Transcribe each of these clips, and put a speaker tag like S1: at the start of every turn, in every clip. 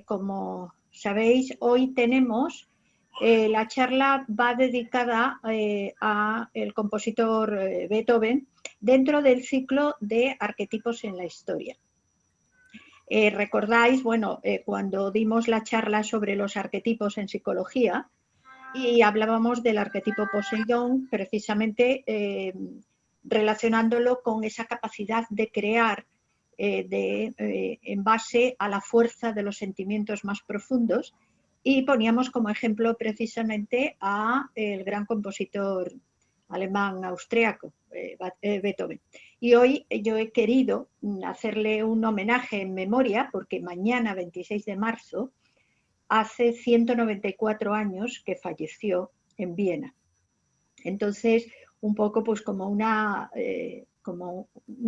S1: como sabéis, hoy tenemos, la charla va dedicada a el compositor Beethoven dentro del ciclo de arquetipos en la historia. Recordáis, bueno, cuando dimos la charla sobre los arquetipos en psicología y hablábamos del arquetipo Poseidón, precisamente relacionándolo con esa capacidad de crear en base a la fuerza de los sentimientos más profundos, y poníamos como ejemplo precisamente a el gran compositor alemán austriaco, Beethoven. Y hoy yo he querido hacerle un homenaje en memoria, porque mañana, 26 de marzo, hace 194 años que falleció en Viena. Entonces, un poco pues como una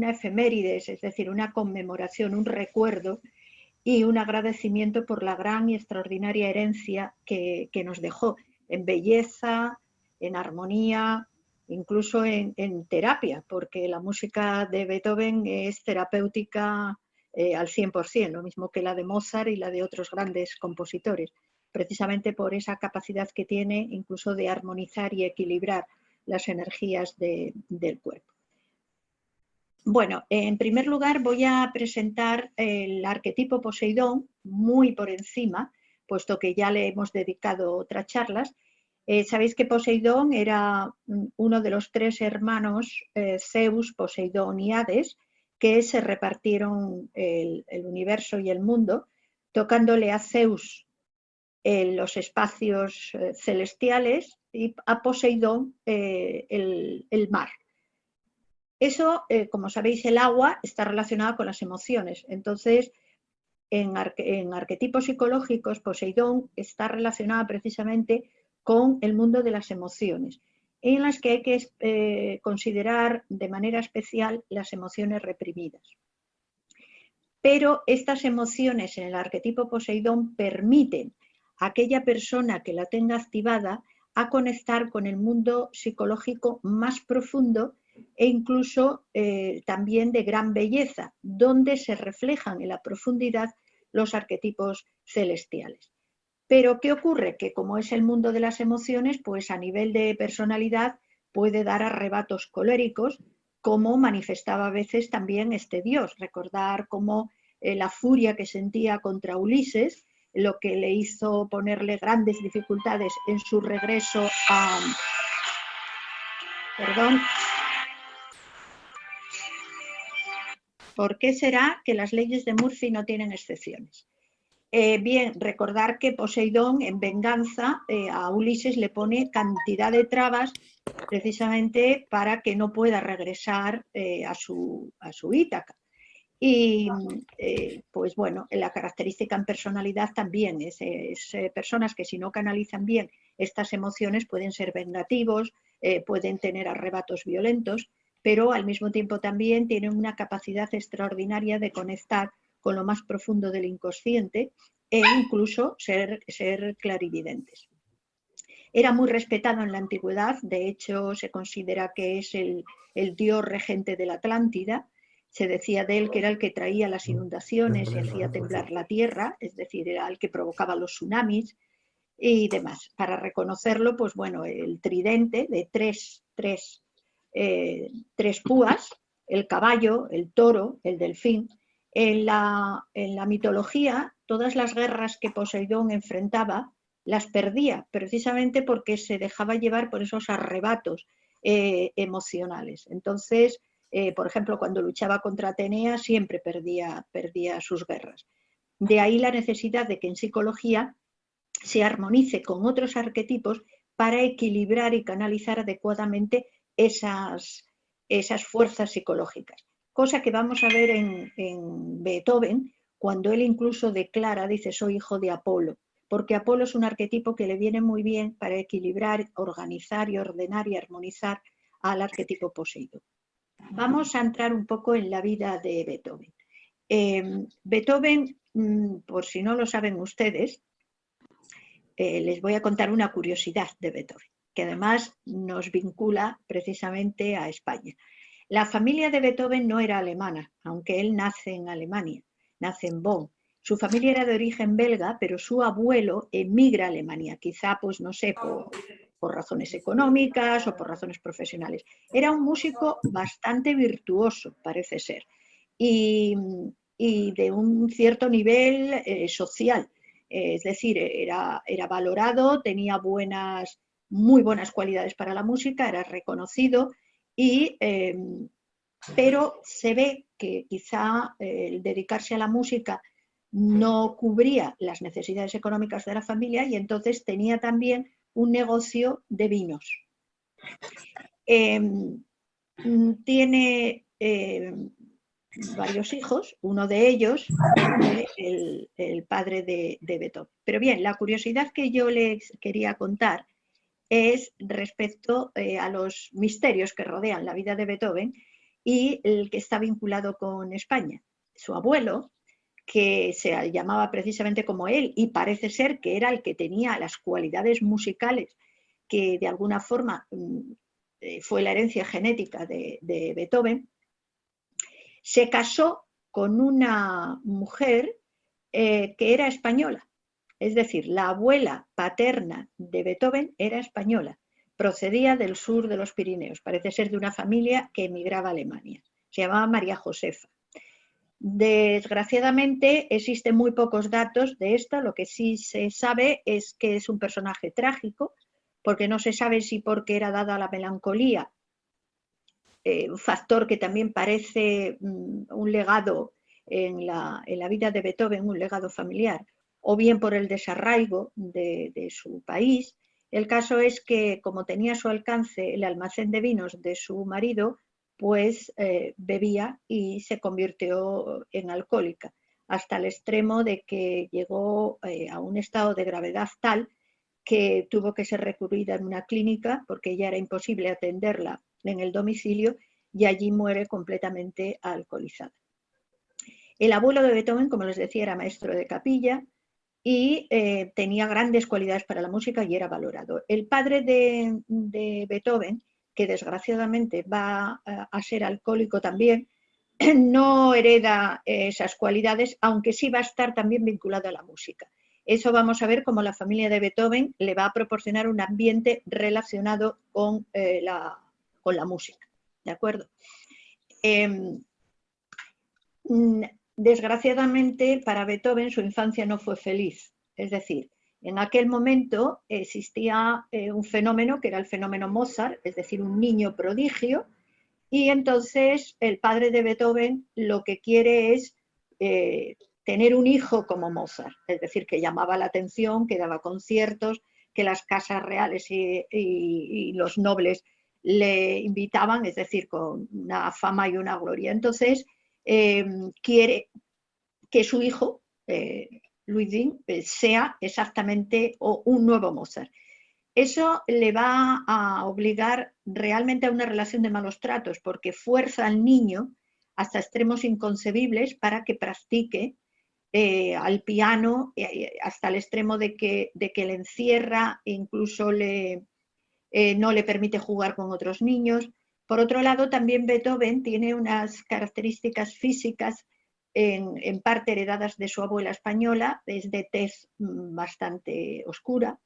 S1: efemérides, es decir, una conmemoración, un recuerdo y un agradecimiento por la gran y extraordinaria herencia que nos dejó en belleza, en armonía, incluso en terapia, porque la música de Beethoven es terapéutica al 100%, lo mismo que la de Mozart y la de otros grandes compositores, precisamente por esa capacidad que tiene incluso de armonizar y equilibrar las energías del cuerpo. Bueno, en primer lugar voy a presentar el arquetipo Poseidón muy por encima, puesto que ya le hemos dedicado otras charlas. Sabéis que Poseidón era uno de los tres hermanos, Zeus, Poseidón y Hades, que se repartieron el universo y el mundo, tocándole a Zeus los espacios celestiales y a Poseidón el mar. Eso, como sabéis, el agua está relacionada con las emociones. Entonces, en arquetipos psicológicos, Poseidón está relacionada precisamente con el mundo de las emociones, en las que hay que considerar de manera especial las emociones reprimidas. Pero estas emociones en el arquetipo Poseidón permiten a aquella persona que la tenga activada a conectar con el mundo psicológico más profundo e incluso también de gran belleza, donde se reflejan en la profundidad los arquetipos celestiales. Pero ¿qué ocurre? Que como es el mundo de las emociones, pues a nivel de personalidad puede dar arrebatos coléricos, como manifestaba a veces también este dios. Recordar cómo la furia que sentía contra Ulises, lo que le hizo ponerle grandes dificultades en su regreso a... Perdón. ¿Por qué será que las leyes de Murphy no tienen excepciones? Bien, recordar que Poseidón, en venganza, a Ulises le pone cantidad de trabas precisamente para que no pueda regresar a su Ítaca. Y pues bueno, la característica en personalidad también es personas que si no canalizan bien estas emociones pueden ser vengativos, pueden tener arrebatos violentos, pero al mismo tiempo también tienen una capacidad extraordinaria de conectar con lo más profundo del inconsciente e incluso ser clarividentes. Era muy respetado en la antigüedad, de hecho se considera que es el dios regente de la Atlántida. Se decía de él que era el que traía las inundaciones y hacía temblar la tierra, es decir, era el que provocaba los tsunamis y demás. Para reconocerlo, pues bueno, el tridente de tres púas, el caballo, el toro, el delfín. En la mitología, todas las guerras que Poseidón enfrentaba las perdía, precisamente porque se dejaba llevar por esos arrebatos emocionales. Entonces, por ejemplo, cuando luchaba contra Atenea siempre perdía sus guerras. De ahí la necesidad de que en psicología se armonice con otros arquetipos para equilibrar y canalizar adecuadamente esas fuerzas psicológicas. Cosa que vamos a ver en Beethoven, cuando él incluso declara, dice, soy hijo de Apolo, porque Apolo es un arquetipo que le viene muy bien para equilibrar, organizar y ordenar y armonizar al arquetipo Poseidón. Vamos a entrar un poco en la vida de Beethoven. Beethoven, por si no lo saben ustedes, les voy a contar una curiosidad de Beethoven, que además nos vincula precisamente a España. La familia de Beethoven no era alemana, aunque él nace en Alemania, nace en Bonn. Su familia era de origen belga, pero su abuelo emigra a Alemania, quizá, pues no sé, por razones económicas o por razones profesionales. Era un músico bastante virtuoso, parece ser, y de un cierto nivel social. Es decir, era valorado, tenía muy buenas cualidades para la música, era reconocido, pero se ve que quizá el dedicarse a la música no cubría las necesidades económicas de la familia y entonces tenía también un negocio de vinos. Tiene varios hijos, uno de ellos fue el padre de Beethoven. Pero bien, la curiosidad que yo les quería contar es respecto a los misterios que rodean la vida de Beethoven y el que está vinculado con España. Su abuelo, que se llamaba precisamente como él y parece ser que era el que tenía las cualidades musicales que de alguna forma fue la herencia genética de Beethoven, se casó con una mujer que era española. Es decir, la abuela paterna de Beethoven era española, procedía del sur de los Pirineos, parece ser de una familia que emigraba a Alemania. Se llamaba María Josefa. Desgraciadamente existen muy pocos datos de esto, lo que sí se sabe es que es un personaje trágico, porque no se sabe si porque era dada la melancolía, un factor que también parece un legado en la vida de Beethoven, un legado familiar, o bien por el desarraigo de su país. El caso es que, como tenía a su alcance el almacén de vinos de su marido, pues bebía y se convirtió en alcohólica, hasta el extremo de que llegó a un estado de gravedad tal que tuvo que ser recurrida en una clínica porque ya era imposible atenderla en el domicilio y allí muere completamente alcoholizada. El abuelo de Beethoven, como les decía, era maestro de capilla y tenía grandes cualidades para la música y era valorado. El padre de Beethoven, que desgraciadamente va a ser alcohólico también, no hereda esas cualidades, aunque sí va a estar también vinculado a la música. Eso vamos a ver cómo la familia de Beethoven le va a proporcionar un ambiente relacionado con la música. ¿De acuerdo? Desgraciadamente para Beethoven su infancia no fue feliz. Es decir, en aquel momento existía un fenómeno que era el fenómeno Mozart, es decir, un niño prodigio, y entonces el padre de Beethoven lo que quiere es tener un hijo como Mozart, es decir, que llamaba la atención, que daba conciertos, que las casas reales y los nobles le invitaban, es decir, con una fama y una gloria. Entonces, quiere que su hijo, Ludwig, sea exactamente un nuevo Mozart. Eso le va a obligar realmente a una relación de malos tratos, porque fuerza al niño hasta extremos inconcebibles para que practique al piano, hasta el extremo de que le encierra, incluso no le permite jugar con otros niños. Por otro lado, también Beethoven tiene unas características físicas en parte heredadas de su abuela española, es de tez bastante oscura,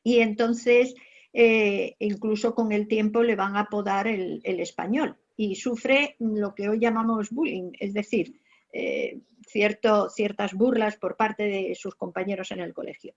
S1: y entonces incluso con el tiempo le van a apodar el español y sufre lo que hoy llamamos bullying, es decir, ciertas burlas por parte de sus compañeros en el colegio.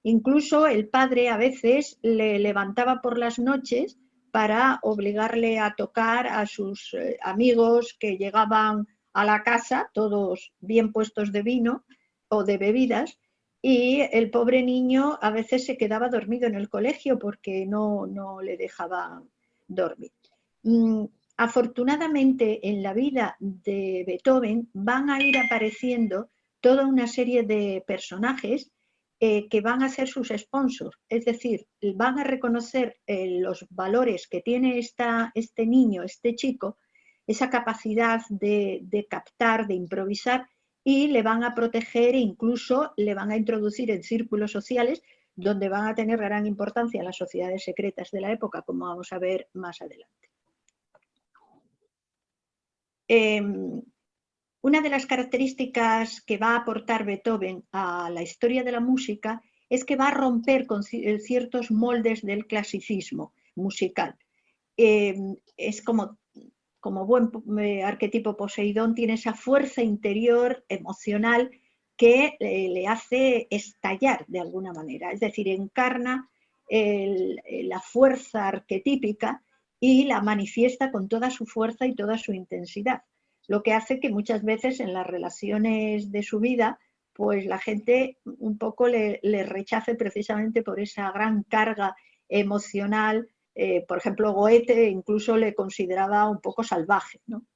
S1: Incluso el padre a veces le levantaba por las noches para obligarle a tocar a sus amigos que llegaban a la casa, todos bien puestos de vino o de bebidas, y el pobre niño a veces se quedaba dormido en el colegio porque no le dejaba dormir. Afortunadamente en la vida de Beethoven van a ir apareciendo toda una serie de personajes que van a ser sus sponsors, es decir, van a reconocer los valores que tiene este niño, este chico, esa capacidad de captar, de improvisar, y le van a proteger e incluso le van a introducir en círculos sociales donde van a tener gran importancia las sociedades secretas de la época, como vamos a ver más adelante. Una de las características que va a aportar Beethoven a la historia de la música es que va a romper con ciertos moldes del clasicismo musical. Es como buen arquetipo Poseidón, tiene esa fuerza interior emocional que le hace estallar de alguna manera, es decir, encarna la fuerza arquetípica y la manifiesta con toda su fuerza y toda su intensidad, lo que hace que muchas veces en las relaciones de su vida pues la gente un poco le rechace precisamente por esa gran carga emocional. Por ejemplo, Goethe incluso le consideraba un poco salvaje, ¿no?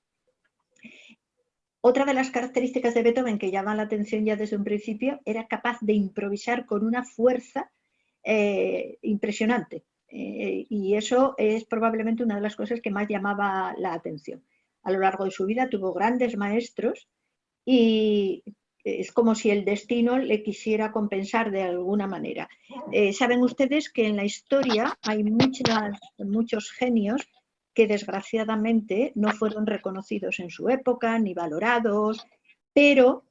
S1: Otra de las características de Beethoven que llama la atención ya desde un principio, era capaz de improvisar con una fuerza impresionante. Y eso es probablemente una de las cosas que más llamaba la atención. A lo largo de su vida tuvo grandes maestros y es como si el destino le quisiera compensar de alguna manera. Saben ustedes que en la historia hay muchos genios que desgraciadamente no fueron reconocidos en su época ni valorados, pero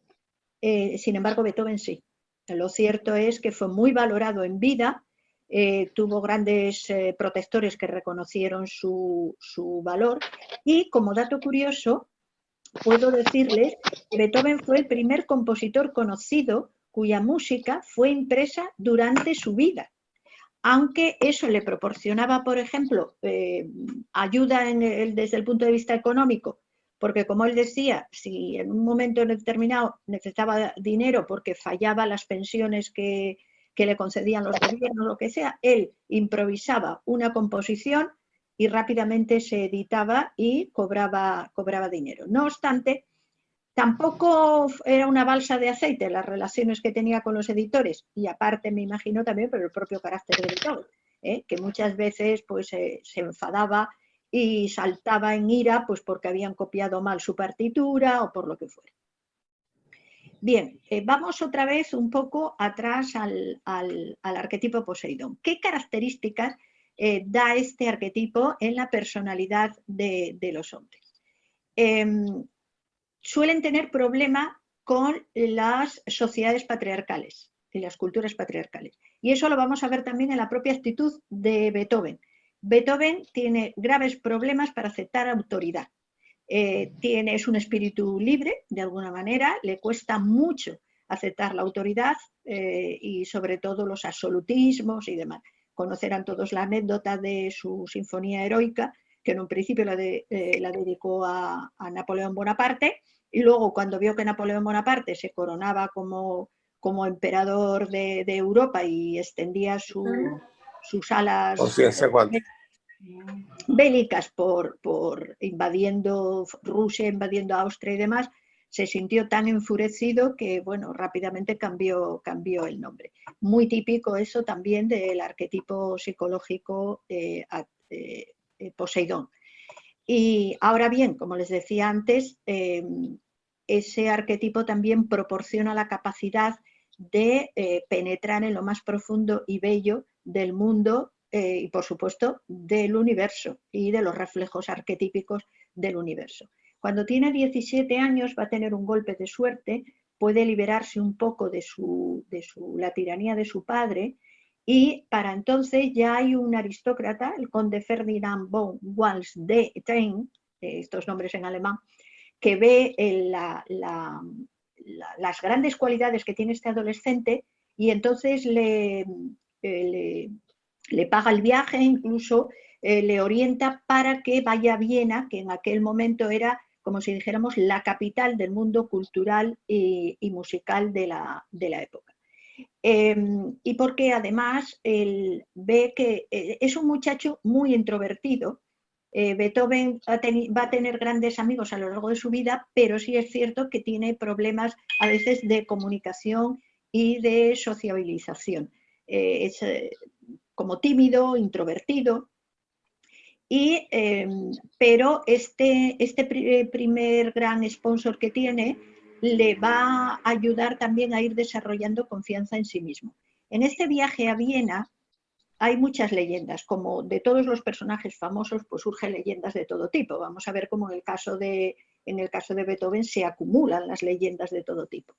S1: sin embargo Beethoven sí. Lo cierto es que fue muy valorado en vida, tuvo grandes protectores que reconocieron su valor, y como dato curioso puedo decirles que Beethoven fue el primer compositor conocido cuya música fue impresa durante su vida, aunque eso le proporcionaba, por ejemplo, ayuda desde el punto de vista económico, porque como él decía, si en un momento determinado necesitaba dinero porque fallaba las pensiones que le concedían los gobiernos, lo que sea, él improvisaba una composición y rápidamente se editaba y cobraba dinero. No obstante, tampoco era una balsa de aceite las relaciones que tenía con los editores, y aparte me imagino también por el propio carácter del editor, que muchas veces pues, se enfadaba y saltaba en ira pues, porque habían copiado mal su partitura o por lo que fuera. Bien, vamos otra vez un poco atrás al arquetipo Poseidón. ¿Qué características da este arquetipo en la personalidad de los hombres? Suelen tener problema con las sociedades patriarcales y las culturas patriarcales. Y eso lo vamos a ver también en la propia actitud de Beethoven. Beethoven tiene graves problemas para aceptar autoridad. Es un espíritu libre, de alguna manera, le cuesta mucho aceptar la autoridad y sobre todo los absolutismos y demás. Conocerán todos la anécdota de su Sinfonía Heroica, que en un principio la dedicó a Napoleón Bonaparte, y luego cuando vio que Napoleón Bonaparte se coronaba como emperador de Europa y extendía sus alas bélicas por invadiendo Rusia, invadiendo Austria y demás, se sintió tan enfurecido que, bueno, rápidamente cambió el nombre. Muy típico eso también del arquetipo psicológico Poseidón. Y ahora bien, como les decía antes, ese arquetipo también proporciona la capacidad de penetrar en lo más profundo y bello del mundo y, por supuesto, del universo y de los reflejos arquetípicos del universo. Cuando tiene 17 años va a tener un golpe de suerte, puede liberarse un poco de la tiranía de su padre, y para entonces ya hay un aristócrata, el conde Ferdinand von Wallenstein, estos nombres en alemán, que ve las grandes cualidades que tiene este adolescente, y entonces le paga el viaje, incluso le orienta para que vaya a Viena, que en aquel momento era, como si dijéramos, la capital del mundo cultural y musical de la época. Y porque además él ve que es un muchacho muy introvertido. Beethoven va a tener grandes amigos a lo largo de su vida, pero sí es cierto que tiene problemas a veces de comunicación y de sociabilización. Es como tímido, introvertido. Pero este primer gran sponsor que tiene le va a ayudar también a ir desarrollando confianza en sí mismo. En este viaje a Viena, hay muchas leyendas, como de todos los personajes famosos, pues surgen leyendas de todo tipo. Vamos a ver cómo en el caso de Beethoven se acumulan las leyendas de todo tipo.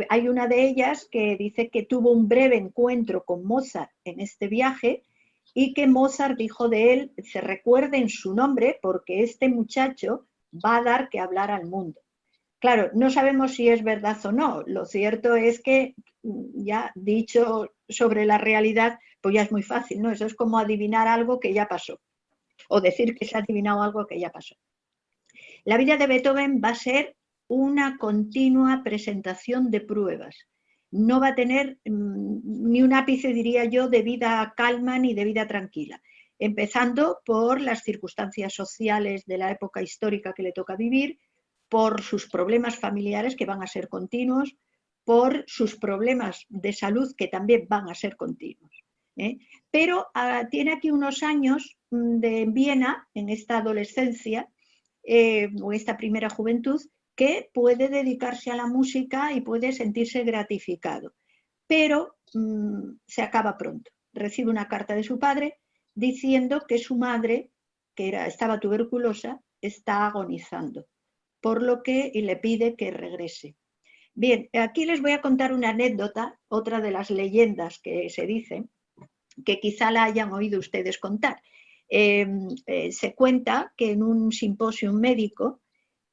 S1: Hay una de ellas que dice que tuvo un breve encuentro con Mozart en este viaje y que Mozart dijo de él, se recuerde en su nombre porque este muchacho va a dar que hablar al mundo. Claro, no sabemos si es verdad o no. Lo cierto es que ya dicho sobre la realidad, pues ya es muy fácil, ¿no? Eso es como adivinar algo que ya pasó o decir que se ha adivinado algo que ya pasó. La vida de Beethoven va a ser una continua presentación de pruebas. No va a tener ni un ápice, diría yo, de vida calma ni de vida tranquila. Empezando por las circunstancias sociales de la época histórica que le toca vivir, por sus problemas familiares que van a ser continuos, por sus problemas de salud que también van a ser continuos. Pero tiene aquí unos años de Viena, en esta adolescencia, o esta primera juventud, que puede dedicarse a la música y puede sentirse gratificado. Pero se acaba pronto. Recibe una carta de su padre diciendo que su madre, que estaba tuberculosa, está agonizando, por lo que le pide que regrese. Bien, aquí les voy a contar una anécdota, otra de las leyendas que se dicen, que quizá la hayan oído ustedes contar. Se cuenta que en un simposio médico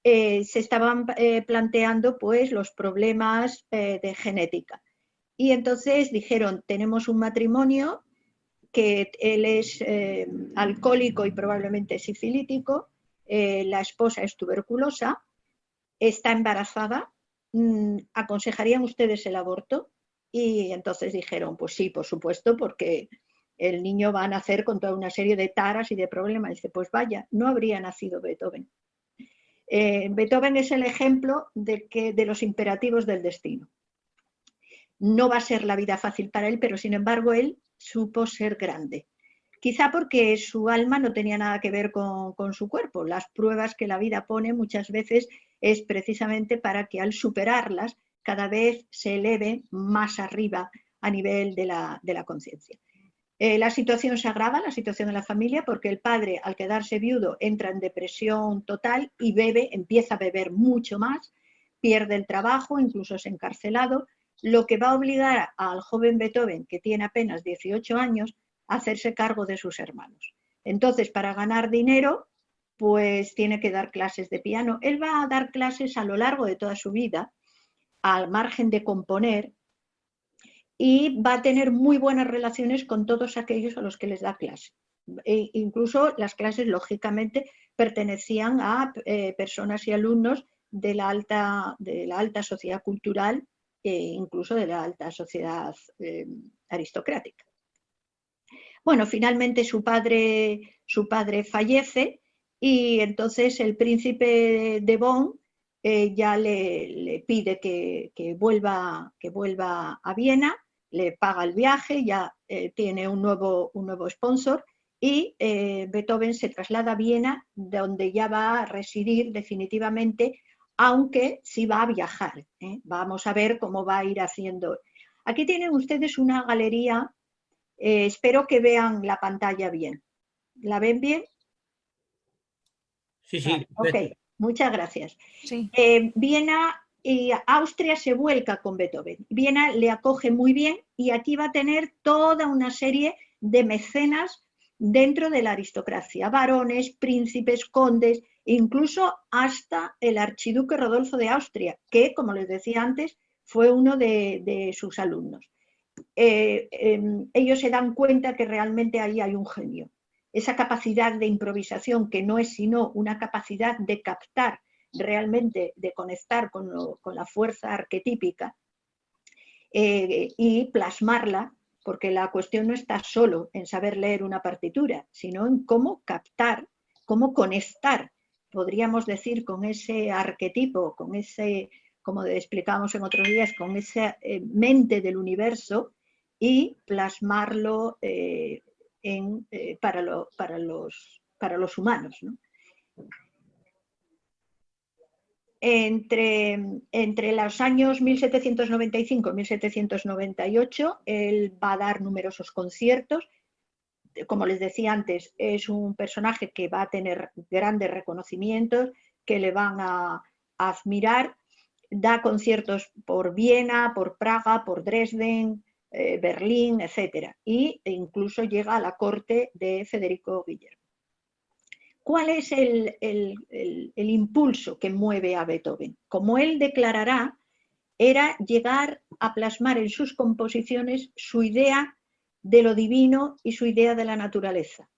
S1: se estaban planteando pues, los problemas de genética. Y entonces dijeron, tenemos un matrimonio que él es alcohólico y probablemente sifilítico, la esposa es tuberculosa, está embarazada, ¿aconsejarían ustedes el aborto? Y entonces dijeron, pues sí, por supuesto, porque el niño va a nacer con toda una serie de taras y de problemas. Dice, pues vaya, no habría nacido Beethoven. Beethoven es el ejemplo de los imperativos del destino. No va a ser la vida fácil para él, pero sin embargo él supo ser grande. Quizá porque su alma no tenía nada que ver con su cuerpo. Las pruebas que la vida pone muchas veces es precisamente para que al superarlas cada vez se eleve más arriba a nivel de la conciencia. La situación se agrava, la situación de la familia, porque el padre, al quedarse viudo, entra en depresión total y empieza a beber mucho más, pierde el trabajo, incluso es encarcelado, lo que va a obligar al joven Beethoven, que tiene apenas 18 años, a hacerse cargo de sus hermanos. Entonces, para ganar dinero, pues tiene que dar clases de piano. Él va a dar clases a lo largo de toda su vida, al margen de componer, y va a tener muy buenas relaciones con todos aquellos a los que les da clase. Incluso las clases, lógicamente, pertenecían a personas y alumnos de la alta sociedad cultural e incluso de la alta sociedad aristocrática. Bueno, finalmente su padre fallece y entonces el príncipe de Bonn ya le pide que vuelva a Viena, le paga el viaje, ya tiene un nuevo sponsor y Beethoven se traslada a Viena, donde ya va a residir definitivamente, aunque sí va a viajar. Vamos a ver cómo va a ir haciendo. Aquí tienen ustedes una galería. Espero que vean la pantalla bien. ¿La ven bien?
S2: Sí, sí.
S1: Vale, ok, muchas gracias.
S3: Sí.
S1: Viena y Austria se vuelca con Beethoven. Viena le acoge muy bien y aquí va a tener toda una serie de mecenas dentro de la aristocracia, varones, príncipes, condes, incluso hasta el archiduque Rodolfo de Austria, que, como les decía antes, fue uno de sus alumnos. Ellos se dan cuenta que realmente ahí hay un genio. Esa capacidad de improvisación, que no es sino una capacidad de captar realmente, de conectar con la fuerza arquetípica y plasmarla, porque la cuestión no está solo en saber leer una partitura, sino en cómo captar, cómo conectar, podríamos decir, con ese arquetipo, con ese, como explicábamos en otros días, con esa mente del universo y plasmarlo para los humanos, ¿no? Entre los años 1795 y 1798, él va a dar numerosos conciertos, como les decía antes, es un personaje que va a tener grandes reconocimientos, que le van a admirar. Da conciertos por Viena, por Praga, por Dresden, Berlín, etc. E incluso llega a la corte de Federico Guillermo. ¿Cuál es el impulso que mueve a Beethoven? Como él declarará, era llegar a plasmar en sus composiciones su idea de lo divino y su idea de la naturaleza.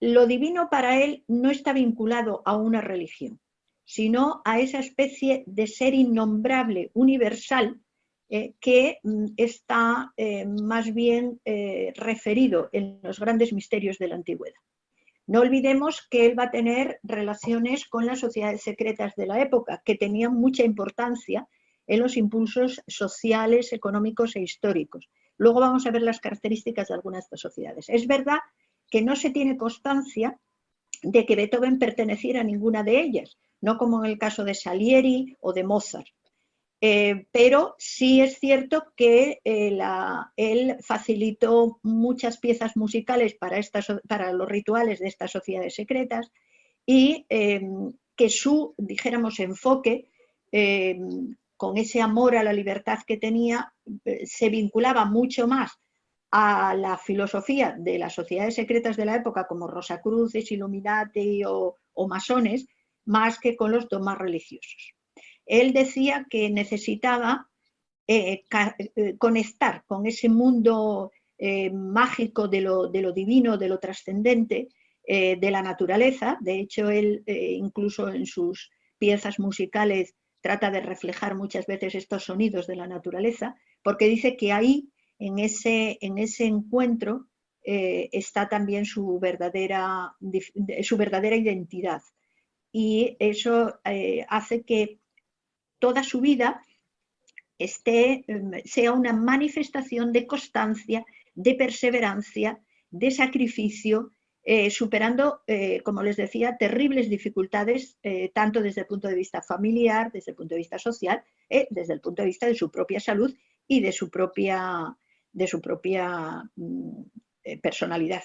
S1: Lo divino para él no está vinculado a una religión, sino a esa especie de ser innombrable, universal, que está más bien referido en los grandes misterios de la antigüedad. No olvidemos que él va a tener relaciones con las sociedades secretas de la época, que tenían mucha importancia en los impulsos sociales, económicos e históricos. Luego vamos a ver las características de algunas de estas sociedades. Es verdad que no se tiene constancia de que Beethoven perteneciera a ninguna de ellas, no como en el caso de Salieri o de Mozart. Pero sí es cierto que él facilitó muchas piezas musicales para los rituales de estas sociedades secretas y que su, dijéramos, enfoque, con ese amor a la libertad que tenía, se vinculaba mucho más a la filosofía de las sociedades secretas de la época, como Rosacruces, Illuminati o masones, más que con los dogmas religiosos. Él decía que necesitaba conectar con ese mundo mágico de lo divino, de lo trascendente, de la naturaleza. De hecho, él incluso en sus piezas musicales trata de reflejar muchas veces estos sonidos de la naturaleza, porque dice que ahí, en ese encuentro, está también su verdadera identidad. Y eso hace que toda su vida sea una manifestación de constancia, de perseverancia, de sacrificio, superando, como les decía, terribles dificultades, tanto desde el punto de vista familiar, desde el punto de vista social, desde el punto de vista de su propia salud y de su propia personalidad.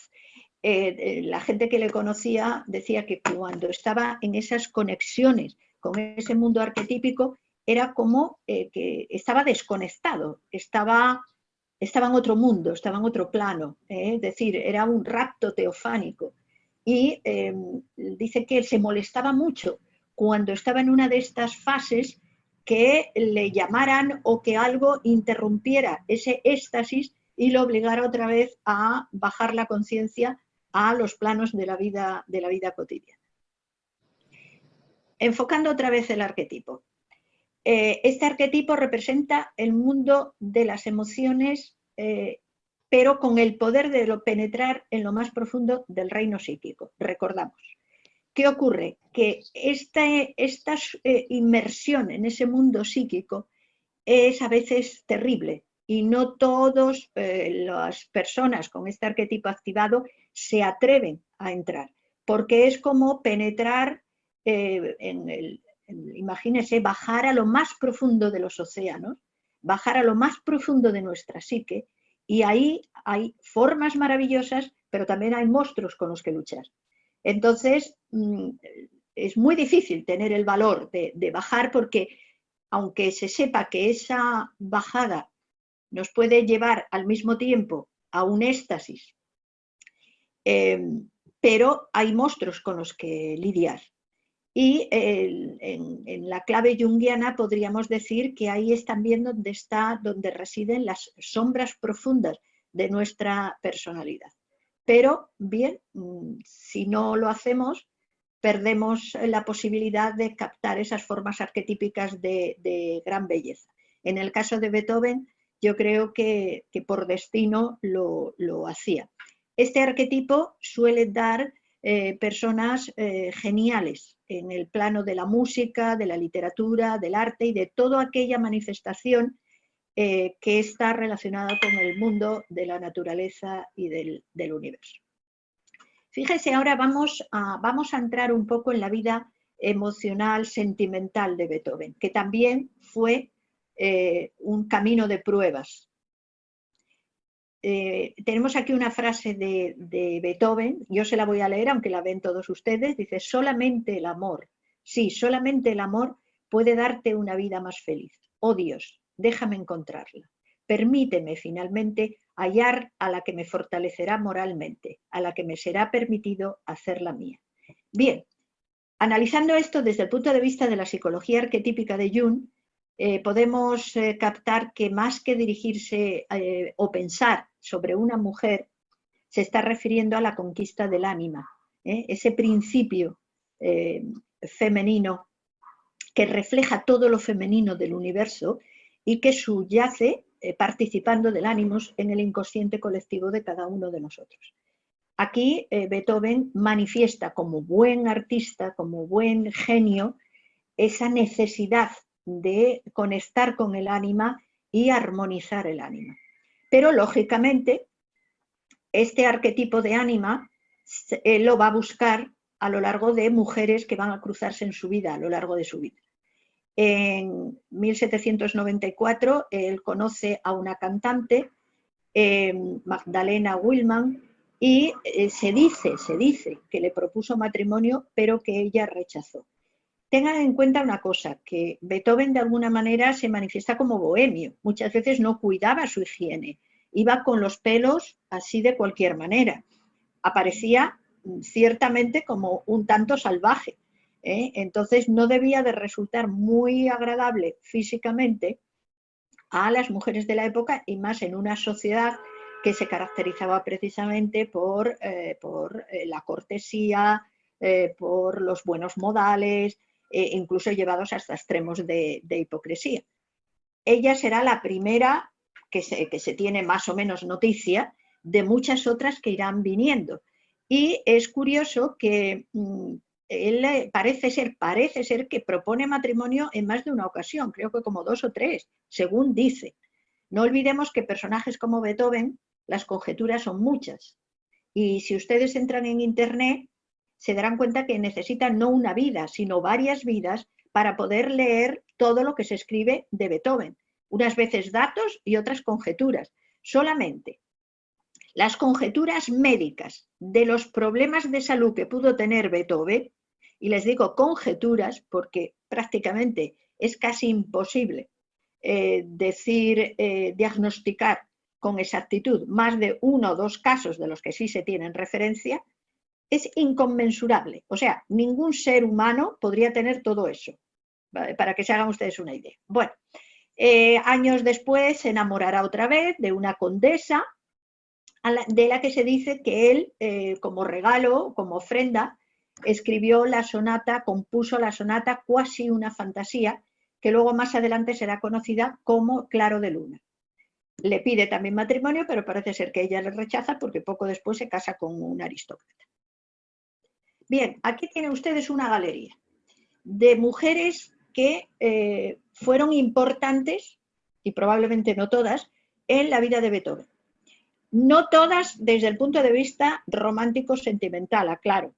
S1: La gente que le conocía decía que cuando estaba en esas conexiones con ese mundo arquetípico, era como que estaba desconectado, estaba en otro mundo, estaba en otro plano, es decir, era un rapto teofánico. Y dice que se molestaba mucho cuando estaba en una de estas fases que le llamaran o que algo interrumpiera ese éxtasis y lo obligara otra vez a bajar la conciencia a los planos de la vida cotidiana. Enfocando otra vez el arquetipo. Este arquetipo representa el mundo de las emociones, pero con el poder de penetrar en lo más profundo del reino psíquico. Recordamos. ¿Qué ocurre? Que esta inmersión en ese mundo psíquico es a veces terrible y no todas las personas con este arquetipo activado se atreven a entrar, porque es como penetrar imagínense, bajar a lo más profundo de los océanos, bajar a lo más profundo de nuestra psique, y ahí hay formas maravillosas, pero también hay monstruos con los que luchar. Entonces, es muy difícil tener el valor de bajar, porque aunque se sepa que esa bajada nos puede llevar al mismo tiempo a un éxtasis, pero hay monstruos con los que lidiar. Y en la clave junguiana podríamos decir que ahí es también donde residen las sombras profundas de nuestra personalidad. Pero bien, si no lo hacemos, perdemos la posibilidad de captar esas formas arquetípicas de gran belleza. En el caso de Beethoven, yo creo que por destino lo hacía. Este arquetipo suele dar personas geniales en el plano de la música, de la literatura, del arte y de toda aquella manifestación que está relacionada con el mundo de la naturaleza y del universo. Fíjese, ahora vamos a entrar un poco en la vida emocional, sentimental de Beethoven, que también fue un camino de pruebas. tenemos aquí una frase de Beethoven, yo se la voy a leer, aunque la ven todos ustedes, dice: solamente el amor, sí, solamente el amor puede darte una vida más feliz. Oh Dios, déjame encontrarla. Permíteme finalmente hallar a la que me fortalecerá moralmente, a la que me será permitido hacerla mía. Bien, analizando esto desde el punto de vista de la psicología arquetípica de Jung, podemos captar que más que dirigirse o pensar sobre una mujer, se está refiriendo a la conquista del ánima, ese principio femenino que refleja todo lo femenino del universo y que subyace participando del ánimos en el inconsciente colectivo de cada uno de nosotros. Aquí Beethoven manifiesta como buen artista, como buen genio, esa necesidad de conectar con el ánima y armonizar el ánima. Pero lógicamente este arquetipo de ánima lo va a buscar a lo largo de mujeres que van a cruzarse en su vida, a lo largo de su vida. En 1794 él conoce a una cantante, Magdalena Willmann, y se dice que le propuso matrimonio, pero que ella rechazó. Tengan en cuenta una cosa, que Beethoven de alguna manera se manifiesta como bohemio, muchas veces no cuidaba su higiene, iba con los pelos así de cualquier manera, aparecía ciertamente como un tanto salvaje, entonces no debía de resultar muy agradable físicamente a las mujeres de la época, y más en una sociedad que se caracterizaba precisamente por la cortesía, por los buenos modales, incluso llevados hasta extremos de hipocresía. Ella será la primera que se tiene más o menos noticia de muchas otras que irán viniendo. Y es curioso que él parece ser que propone matrimonio en más de una ocasión, creo que como 2 o 3, según dice. No olvidemos que personajes como Beethoven, las conjeturas son muchas. Y si ustedes entran en internet, se darán cuenta que necesitan no una vida, sino varias vidas para poder leer todo lo que se escribe de Beethoven. Unas veces datos y otras conjeturas. Solamente las conjeturas médicas de los problemas de salud que pudo tener Beethoven, y les digo conjeturas porque prácticamente es casi imposible diagnosticar con exactitud más de 1 o 2 casos de los que sí se tienen referencia, es inconmensurable. O sea, ningún ser humano podría tener todo eso, ¿vale? Para que se hagan ustedes una idea. Bueno, años después se enamorará otra vez de una condesa, de la que se dice que él, como regalo, como ofrenda, escribió la sonata, compuso la sonata Quasi una fantasía, que luego más adelante será conocida como Claro de Luna. Le pide también matrimonio, pero parece ser que ella le rechaza porque poco después se casa con un aristócrata. Bien, aquí tienen ustedes una galería de mujeres que fueron importantes, y probablemente no todas, en la vida de Beethoven. No todas desde el punto de vista romántico sentimental, aclaro,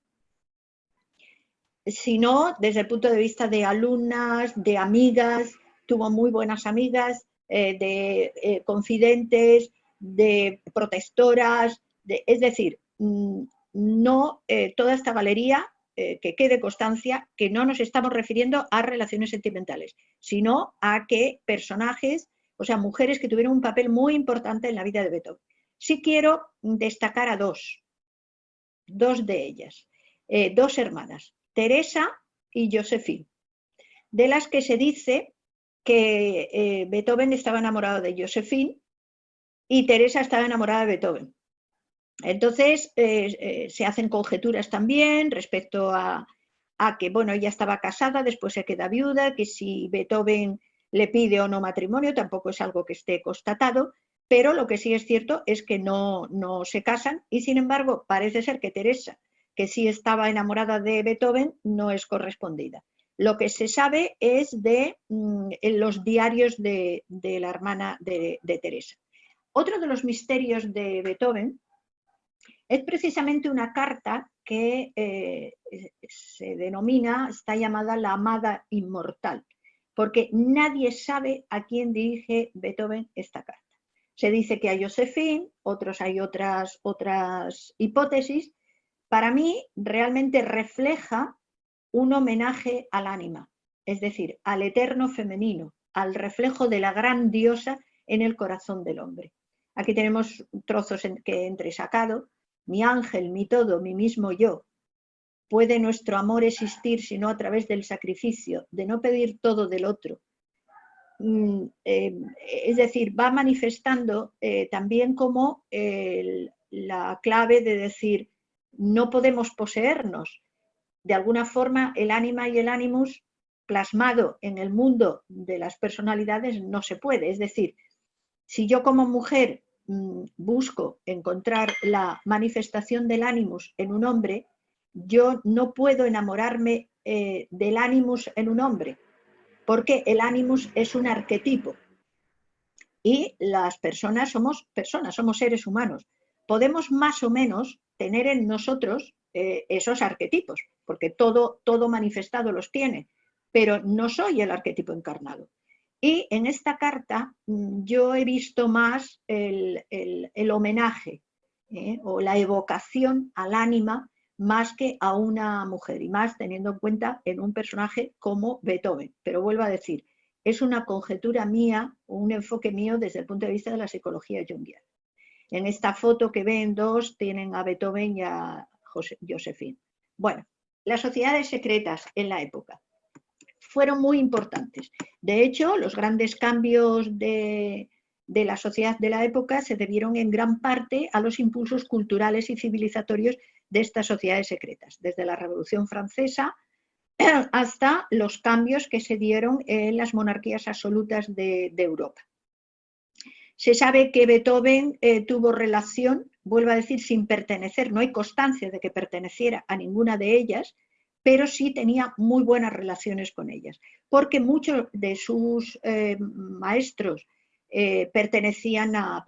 S1: sino desde el punto de vista de alumnas, de amigas, tuvo muy buenas amigas, de confidentes, de protectoras, es decir, no toda esta galería, que quede constancia que no nos estamos refiriendo a relaciones sentimentales, sino a que personajes, o sea, mujeres que tuvieron un papel muy importante en la vida de Beethoven. Sí quiero destacar a dos de ellas, 2 hermanas, Teresa y Josephine, de las que se dice que Beethoven estaba enamorado de Josephine y Teresa estaba enamorada de Beethoven. Entonces se hacen conjeturas también respecto a que, bueno, ella estaba casada, después se queda viuda, que si Beethoven le pide o no matrimonio, tampoco es algo que esté constatado, pero lo que sí es cierto es que no se casan, y sin embargo parece ser que Teresa, que sí estaba enamorada de Beethoven, no es correspondida. Lo que se sabe es de los diarios de la hermana de Teresa. Otro de los misterios de Beethoven es precisamente una carta que se denomina, está llamada la amada inmortal, porque nadie sabe a quién dirige Beethoven esta carta. Se dice que hay Josephine, otros hay otras hipótesis. Para mí realmente refleja un homenaje al ánima, es decir, al eterno femenino, al reflejo de la gran diosa en el corazón del hombre. Aquí tenemos trozos que he entresacado. Mi ángel, mi todo, mi mismo yo. ¿Puede nuestro amor existir sino a través del sacrificio, de no pedir todo del otro? Es decir, va manifestando también como la clave de decir, no podemos poseernos. De alguna forma, el ánima y el ánimus plasmado en el mundo de las personalidades no se puede. Es decir, si yo como mujer busco encontrar la manifestación del ánimus en un hombre, yo no puedo enamorarme del ánimus en un hombre, porque el ánimus es un arquetipo y las personas, somos seres humanos. Podemos más o menos tener en nosotros esos arquetipos, porque todo manifestado los tiene, pero no soy el arquetipo encarnado. Y en esta carta yo he visto más el homenaje o la evocación al ánima más que a una mujer, y más teniendo en cuenta en un personaje como Beethoven. Pero vuelvo a decir, es una conjetura mía, un enfoque mío desde el punto de vista de la psicología junguiana. En esta foto que ven dos tienen a Beethoven y a Josephine. Bueno, las sociedades secretas en la época fueron muy importantes. De hecho, los grandes cambios de la sociedad de la época se debieron en gran parte a los impulsos culturales y civilizatorios de estas sociedades secretas, desde la Revolución Francesa hasta los cambios que se dieron en las monarquías absolutas de Europa. Se sabe que Beethoven tuvo relación, vuelvo a decir, sin pertenecer, no hay constancia de que perteneciera a ninguna de ellas, pero sí tenía muy buenas relaciones con ellas, porque muchos de sus maestros pertenecían a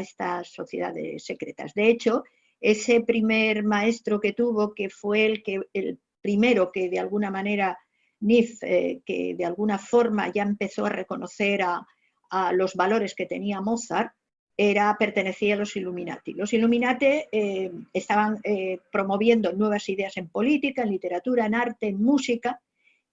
S1: estas sociedades secretas. De hecho, ese primer maestro que tuvo, que fue el primero que de alguna manera, Nietzsche, que de alguna forma ya empezó a reconocer a los valores que tenía Mozart, pertenecía a los Illuminati. Los Illuminati estaban promoviendo nuevas ideas en política, en literatura, en arte, en música,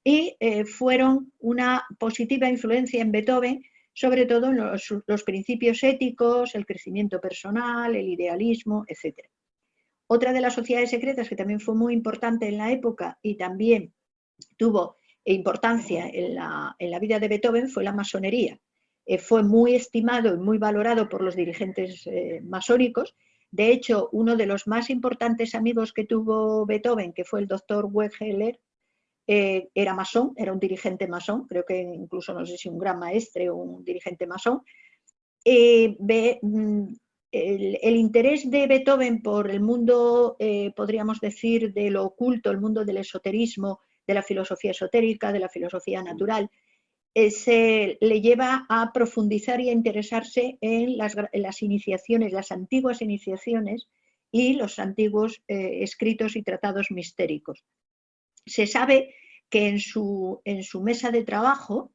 S1: y fueron una positiva influencia en Beethoven, sobre todo en los principios éticos, el crecimiento personal, el idealismo, etc. Otra de las sociedades secretas que también fue muy importante en la época y también tuvo importancia en la vida de Beethoven fue la masonería. Fue muy estimado y muy valorado por los dirigentes masónicos. De hecho, uno de los más importantes amigos que tuvo Beethoven, que fue el doctor Wegeler, era masón, era un dirigente masón, creo que incluso no sé si un gran maestre o un dirigente masón. El interés de Beethoven por el mundo, podríamos decir, de lo oculto, el mundo del esoterismo, de la filosofía esotérica, de la filosofía natural, se le lleva a profundizar y a interesarse en las iniciaciones, las antiguas iniciaciones y los antiguos escritos y tratados mistéricos. Se sabe que en su mesa de trabajo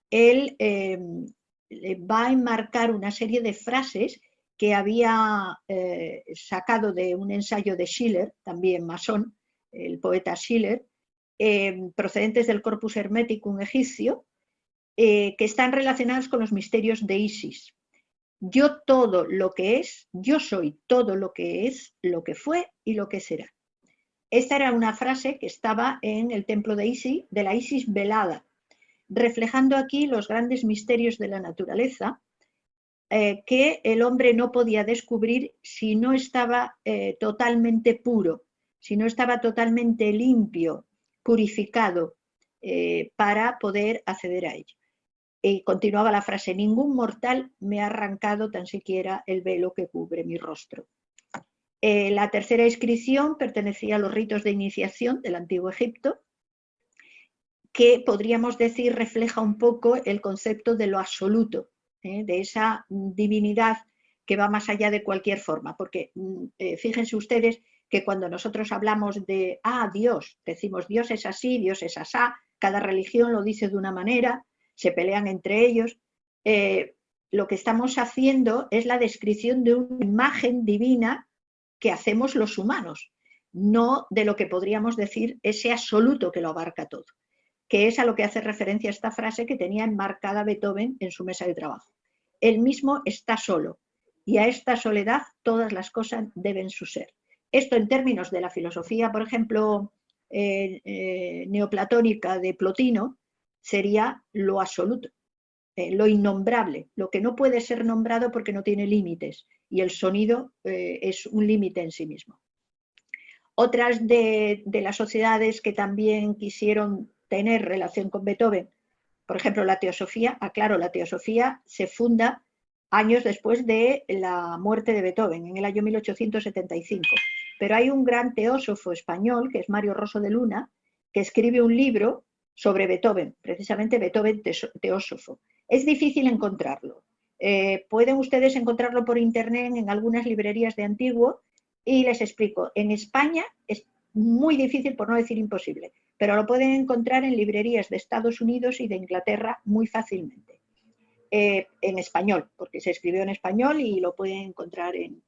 S1: él va a enmarcar una serie de frases que había sacado de un ensayo de Schiller, también masón, el poeta Schiller, procedentes del Corpus Hermeticum egipcio, que están relacionadas con los misterios de Isis. Yo todo lo que es, yo soy todo lo que es, lo que fue y lo que será. Esta era una frase que estaba en el templo de Isis, de la Isis velada, reflejando aquí los grandes misterios de la naturaleza que el hombre no podía descubrir si no estaba totalmente puro, si no estaba totalmente limpio, purificado, para poder acceder a ello. Y continuaba la frase, ningún mortal me ha arrancado tan siquiera el velo que cubre mi rostro. La tercera inscripción pertenecía a los ritos de iniciación del Antiguo Egipto, que podríamos decir refleja un poco el concepto de lo absoluto, de esa divinidad que va más allá de cualquier forma, porque fíjense ustedes que cuando nosotros hablamos de Dios, decimos Dios es así, Dios es asá, cada religión lo dice de una manera, se pelean entre ellos, lo que estamos haciendo es la descripción de una imagen divina que hacemos los humanos, no de lo que podríamos decir ese absoluto que lo abarca todo, que es a lo que hace referencia esta frase que tenía enmarcada Beethoven en su mesa de trabajo. Él mismo está solo, y a esta soledad todas las cosas deben su ser. Esto en términos de la filosofía, por ejemplo, neoplatónica de Plotino, sería lo absoluto, lo innombrable, lo que no puede ser nombrado porque no tiene límites, y el sonido es un límite en sí mismo. Otras de las sociedades que también quisieron tener relación con Beethoven, por ejemplo, la teosofía, claro, la teosofía se funda años después de la muerte de Beethoven, en el año 1875. Pero hay un gran teósofo español, que es Mario Rosso de Luna, que escribe un libro sobre Beethoven, precisamente Beethoven teósofo. Es difícil encontrarlo. Pueden ustedes encontrarlo por internet en algunas librerías de antiguo, y les explico. En España es muy difícil, por no decir imposible, pero lo pueden encontrar en librerías de Estados Unidos y de Inglaterra muy fácilmente. En español, porque se escribió en español y lo pueden encontrar en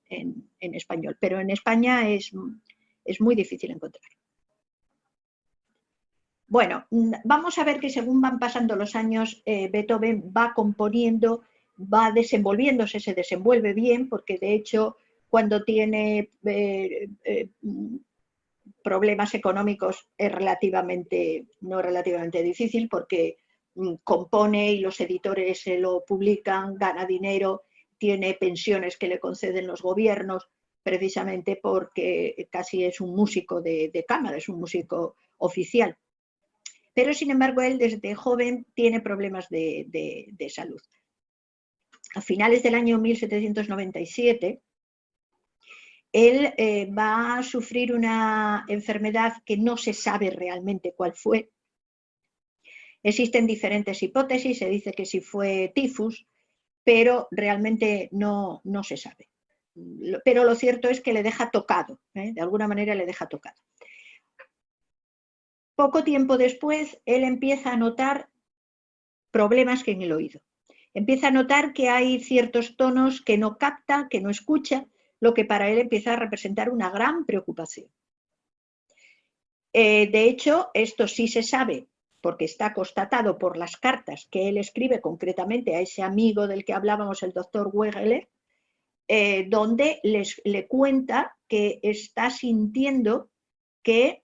S1: español, pero en España es muy difícil encontrar. Bueno, vamos a ver que según van pasando los años, Beethoven va componiendo, va desenvolviéndose, se desenvuelve bien, porque de hecho cuando tiene problemas económicos es no relativamente difícil, porque compone y los editores se lo publican, gana dinero, tiene pensiones que le conceden los gobiernos, precisamente porque casi es un músico de cámara, es un músico oficial. Pero sin embargo él desde joven tiene problemas de salud. A finales del año 1797, él va a sufrir una enfermedad que no se sabe realmente cuál fue. Existen diferentes hipótesis, se dice que sí fue tifus, pero realmente no se sabe. Pero lo cierto es que le deja tocado, de alguna manera le deja tocado. Poco tiempo después, él empieza a notar problemas en el oído. Empieza a notar que hay ciertos tonos que no capta, que no escucha, lo que para él empieza a representar una gran preocupación. De hecho, esto sí se sabe, porque está constatado por las cartas que él escribe concretamente a ese amigo del que hablábamos, el doctor Wegeler, donde le cuenta que está sintiendo que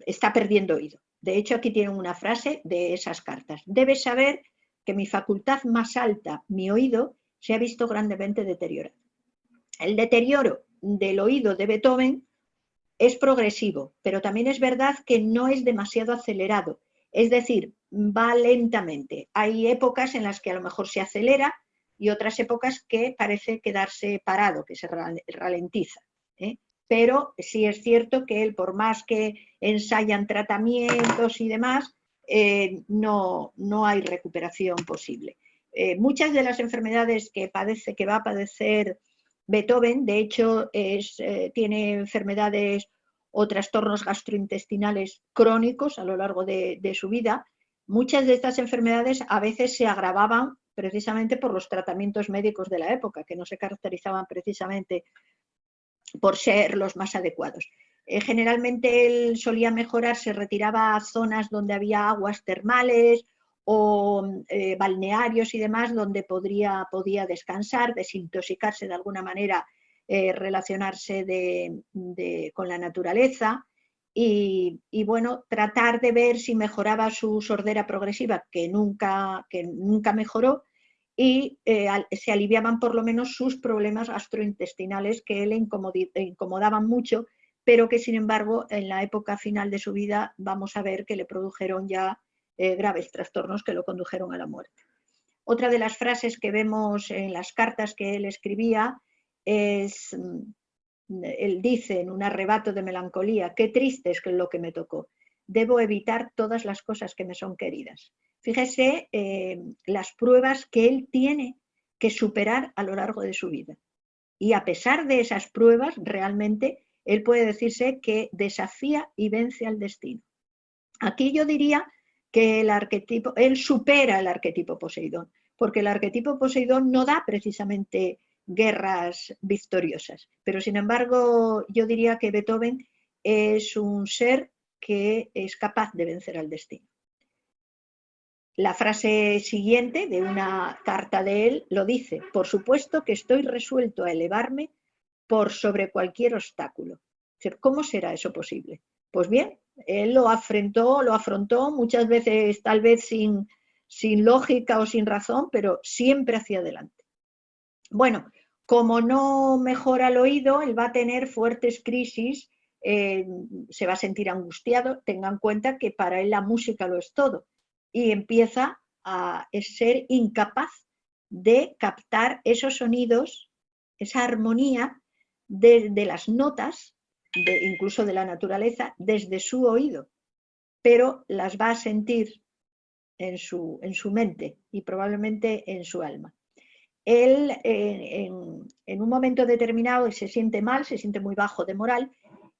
S1: está perdiendo oído. De hecho, aquí tienen una frase de esas cartas. Debes saber que mi facultad más alta, mi oído, se ha visto grandemente deteriorado. El deterioro del oído de Beethoven es progresivo, pero también es verdad que no es demasiado acelerado. Es decir, va lentamente. Hay épocas en las que a lo mejor se acelera y otras épocas que parece quedarse parado, que se ralentiza. Pero sí es cierto que él, por más que ensayan tratamientos y demás, no hay recuperación posible. Muchas de las enfermedades que va a padecer Beethoven, de hecho, tiene enfermedades o trastornos gastrointestinales crónicos a lo largo de su vida. Muchas de estas enfermedades a veces se agravaban precisamente por los tratamientos médicos de la época, que no se caracterizaban precisamente por ser los más adecuados. Generalmente él solía mejorar, se retiraba a zonas donde había aguas termales o balnearios y demás, donde podía descansar, desintoxicarse de alguna manera, relacionarse con la naturaleza y bueno, tratar de ver si mejoraba su sordera progresiva, que nunca mejoró, y se aliviaban por lo menos sus problemas gastrointestinales que le incomodaban mucho, pero que sin embargo en la época final de su vida vamos a ver que le produjeron ya graves trastornos que lo condujeron a la muerte. Otra de las frases que vemos en las cartas que él escribía es, él dice en un arrebato de melancolía: qué triste es lo que me tocó, debo evitar todas las cosas que me son queridas. Fíjese las pruebas que él tiene que superar a lo largo de su vida. Y a pesar de esas pruebas, realmente él puede decirse que desafía y vence al destino. Aquí yo diría que él supera el arquetipo Poseidón, porque el arquetipo Poseidón no da precisamente guerras victoriosas. Pero sin embargo, yo diría que Beethoven es un ser que es capaz de vencer al destino. La frase siguiente de una carta de él lo dice: por supuesto que estoy resuelto a elevarme por sobre cualquier obstáculo. ¿Cómo será eso posible? Pues bien, él lo afrontó muchas veces tal vez sin lógica o sin razón, pero siempre hacia adelante. Bueno, como no mejora el oído, él va a tener fuertes crisis, se va a sentir angustiado. Tengan en cuenta que para él la música lo es todo, y empieza a ser incapaz de captar esos sonidos, esa armonía de las notas, incluso de la naturaleza, desde su oído, pero las va a sentir en su mente y probablemente en su alma. Él en un momento determinado se siente mal, se siente muy bajo de moral,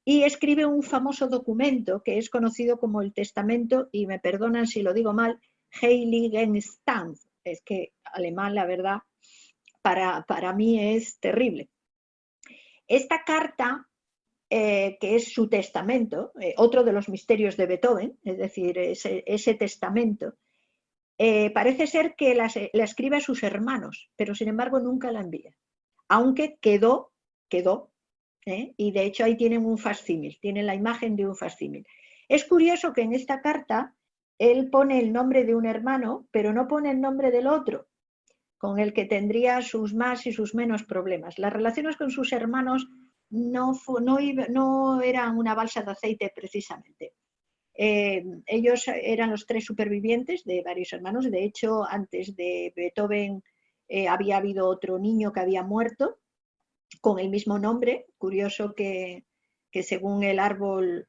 S1: y escribe un famoso documento que es conocido como el Testamento, y me perdonan si lo digo mal, Heiligenstand. Es que alemán, la verdad, para mí es terrible. Esta carta, que es su testamento, otro de los misterios de Beethoven, es decir, ese testamento, parece ser que la escribe a sus hermanos, pero sin embargo nunca la envía, aunque quedó, y de hecho ahí tienen un facsímil, tienen la imagen de un facsímil. Es curioso que en esta carta él pone el nombre de un hermano, pero no pone el nombre del otro, con el que tendría sus más y sus menos problemas. Las relaciones con sus hermanos no eran una balsa de aceite precisamente. Ellos eran los tres supervivientes de varios hermanos. De hecho, antes de Beethoven había habido otro niño que había muerto con el mismo nombre. Curioso que según el árbol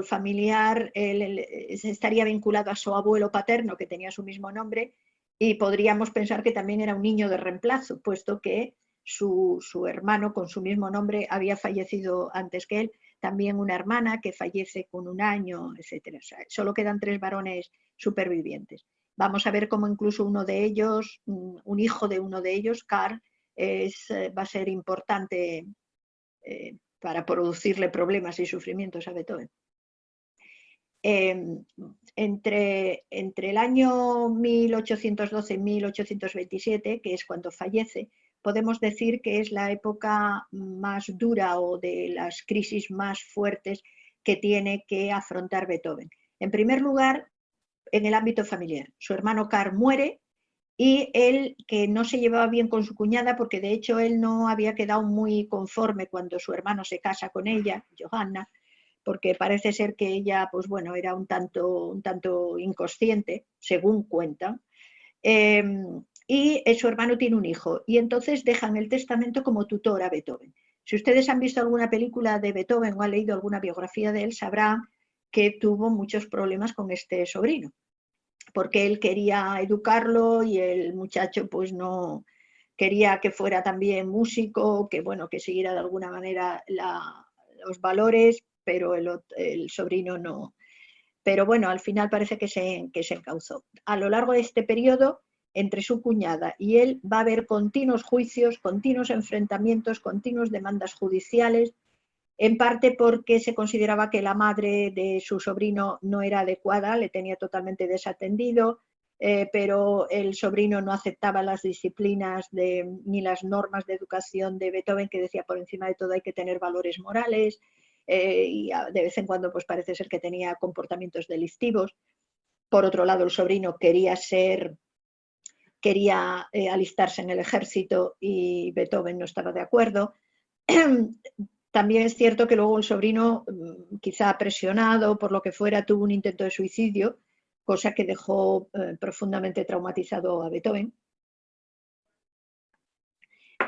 S1: familiar, él estaría vinculado a su abuelo paterno, que tenía su mismo nombre, y podríamos pensar que también era un niño de reemplazo, puesto que su hermano con su mismo nombre había fallecido antes que él. También una hermana que fallece con 1 año, etc. O sea, solo quedan 3 varones supervivientes. Vamos a ver cómo incluso uno de ellos, un hijo de uno de ellos, Karl, va a ser importante para producirle problemas y sufrimientos a Beethoven. Entre el año 1812 y 1827, que es cuando fallece, podemos decir que es la época más dura o de las crisis más fuertes que tiene que afrontar Beethoven. En primer lugar, en el ámbito familiar. Su hermano Karl muere, y él, que no se llevaba bien con su cuñada, porque de hecho él no había quedado muy conforme cuando su hermano se casa con ella, Johanna, porque parece ser que ella, pues bueno, era un tanto inconsciente, según cuentan, y su hermano tiene un hijo, y entonces dejan el testamento como tutor a Beethoven. Si ustedes han visto alguna película de Beethoven o han leído alguna biografía de él, sabrán que tuvo muchos problemas con este sobrino, porque él quería educarlo y el muchacho pues no quería que fuera también músico, que bueno, que siguiera de alguna manera los valores, pero el sobrino no. Pero bueno, al final parece que se encauzó. A lo largo de este periodo, entre su cuñada y él, va a haber continuos juicios, continuos enfrentamientos, continuas demandas judiciales, en parte porque se consideraba que la madre de su sobrino no era adecuada, le tenía totalmente desatendido, pero el sobrino no aceptaba las disciplinas ni las normas de educación de Beethoven, que decía por encima de todo hay que tener valores morales, y de vez en cuando pues parece ser que tenía comportamientos delictivos. Por otro lado, el sobrino quería alistarse en el ejército y Beethoven no estaba de acuerdo. También es cierto que luego el sobrino, quizá presionado por lo que fuera, tuvo un intento de suicidio, cosa que dejó profundamente traumatizado a Beethoven.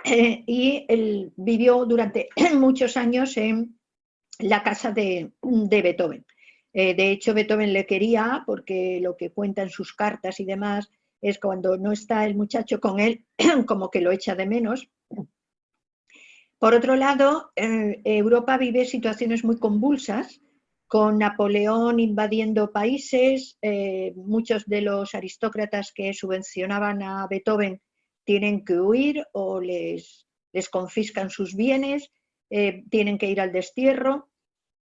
S1: Y él vivió durante muchos años en la casa de Beethoven. De hecho, Beethoven le quería, porque lo que cuenta en sus cartas y demás es cuando no está el muchacho con él, como que lo echa de menos. Por otro lado, Europa vive situaciones muy convulsas, Con Napoleón invadiendo países, muchos de los aristócratas que subvencionaban a Beethoven tienen que huir o les confiscan sus bienes, tienen que ir al destierro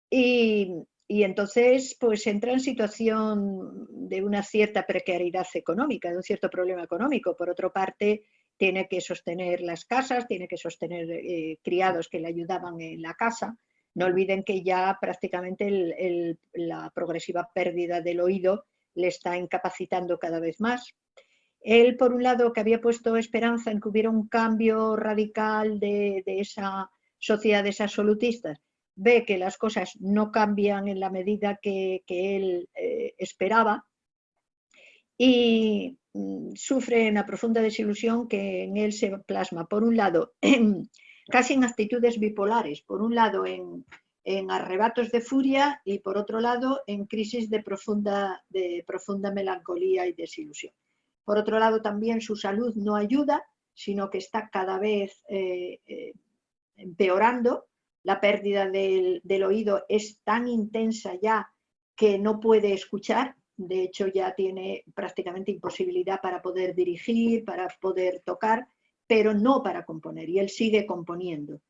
S1: y entonces pues entra en situación de una cierta precariedad económica, de un cierto problema económico. Por otra parte, tiene que sostener las casas, tiene que sostener criados que le ayudaban en la casa. No olviden que ya prácticamente la progresiva pérdida del oído le está incapacitando cada vez más. Él, por un lado, que había puesto esperanza en que hubiera un cambio radical de esa sociedad de esas absolutistas, ve que las cosas no cambian en la medida que él esperaba y sufre una profunda desilusión que en él se plasma, por un lado, casi en actitudes bipolares, por un lado en arrebatos de furia y por otro lado en crisis de profunda melancolía y desilusión. Por otro lado, también su salud no ayuda, sino que está cada vez empeorando. La pérdida del oído es tan intensa ya que no puede escuchar. De hecho, ya tiene prácticamente imposibilidad para poder dirigir, para poder tocar, pero no para componer. Y él sigue componiendo,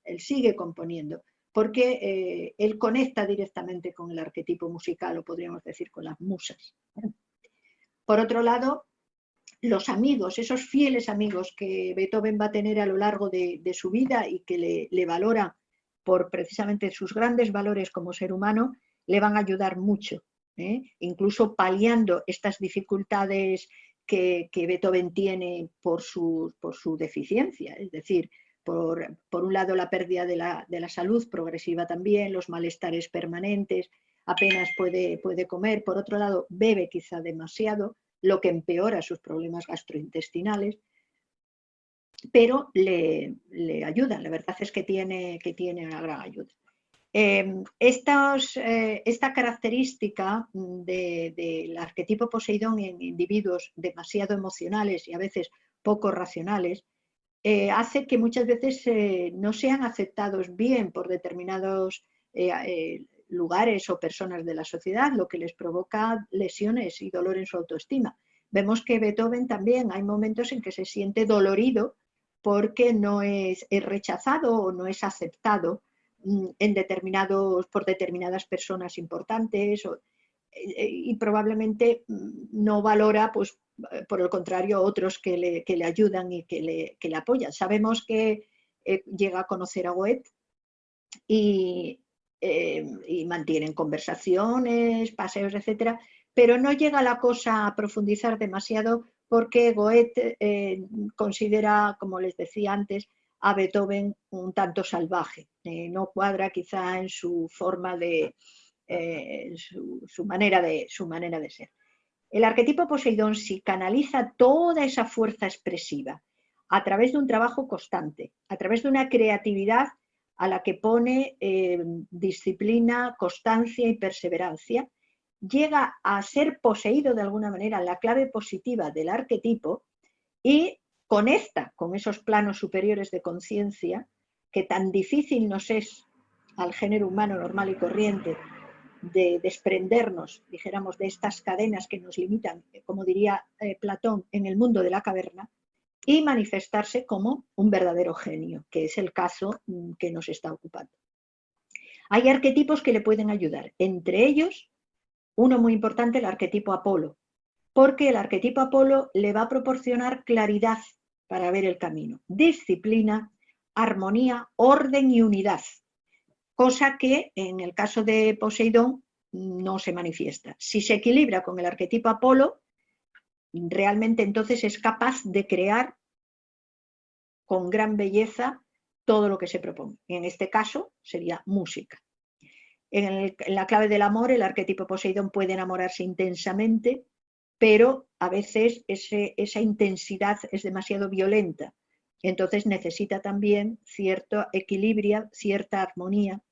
S1: porque él conecta directamente con el arquetipo musical, o podríamos decir con las musas. Por otro lado, los amigos, esos fieles amigos que Beethoven va a tener a lo largo de su vida y que le valora por precisamente sus grandes valores como ser humano, le van a ayudar mucho, incluso paliando estas dificultades que Beethoven tiene por su deficiencia, es decir, por un lado la pérdida de la salud progresiva también, los malestares permanentes, apenas puede comer, por otro lado bebe quizá demasiado, lo que empeora sus problemas gastrointestinales, pero le ayudan, la verdad es que tiene una gran ayuda. Esta característica del arquetipo Poseidón en individuos demasiado emocionales y a veces poco racionales hace que muchas veces no sean aceptados bien por determinados lugares o personas de la sociedad, lo que les provoca lesiones y dolor en su autoestima. Vemos que Beethoven también hay momentos en que se siente dolorido porque no es rechazado o no es aceptado por determinadas personas importantes y probablemente no valora, pues, por el contrario, otros que le ayudan y que le apoyan. Sabemos que llega a conocer a Goethe y mantienen conversaciones, paseos, etcétera, pero no llega la cosa a profundizar demasiado porque Goethe considera, como les decía antes, a Beethoven un tanto salvaje. No cuadra quizá en su forma de, su manera de ser. El arquetipo Poseidón, si canaliza toda esa fuerza expresiva a través de un trabajo constante, a través de una creatividad a la que pone disciplina, constancia y perseverancia, llega a ser poseído de alguna manera en la clave positiva del arquetipo y conecta con esos planos superiores de conciencia que tan difícil nos es al género humano normal y corriente de desprendernos, dijéramos, de estas cadenas que nos limitan, como diría Platón, en el mundo de la caverna, y manifestarse como un verdadero genio, que es el caso que nos está ocupando. Hay arquetipos que le pueden ayudar, entre ellos, uno muy importante, el arquetipo Apolo, porque el arquetipo Apolo le va a proporcionar claridad para ver el camino, disciplina, armonía, orden y unidad, cosa que en el caso de Poseidón no se manifiesta. Si se equilibra con el arquetipo Apolo, realmente entonces es capaz de crear con gran belleza todo lo que se propone. En este caso sería música. En la clave del amor, el arquetipo Poseidón puede enamorarse intensamente, pero a veces esa intensidad es demasiado violenta. Entonces necesita también cierto equilibrio, cierta armonía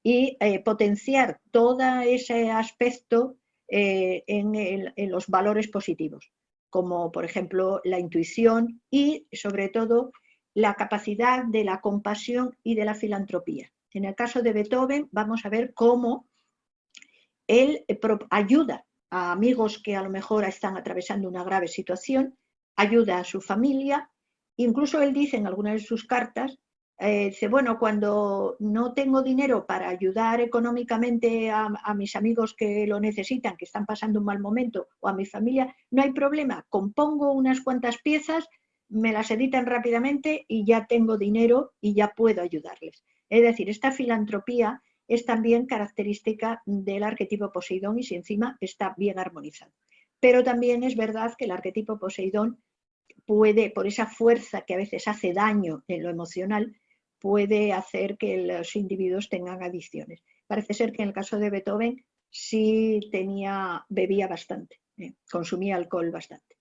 S1: y potenciar todo ese aspecto en los valores positivos, como por ejemplo la intuición y sobre todo la capacidad de la compasión y de la filantropía. En el caso de Beethoven vamos a ver cómo él ayuda a amigos que a lo mejor están atravesando una grave situación, ayuda a su familia, incluso él dice en algunas de sus cartas, dice, bueno, cuando no tengo dinero para ayudar económicamente a mis amigos que lo necesitan, que están pasando un mal momento, o a mi familia, no hay problema, compongo unas cuantas piezas, me las editan rápidamente y ya tengo dinero y ya puedo ayudarles. Es decir, esta filantropía es también característica del arquetipo Poseidón y si encima está bien armonizado. Pero también es verdad que el arquetipo Poseidón puede, por esa fuerza que a veces hace daño en lo emocional, puede hacer que los individuos tengan adicciones. Parece ser que en el caso de Beethoven sí bebía bastante, consumía alcohol bastante.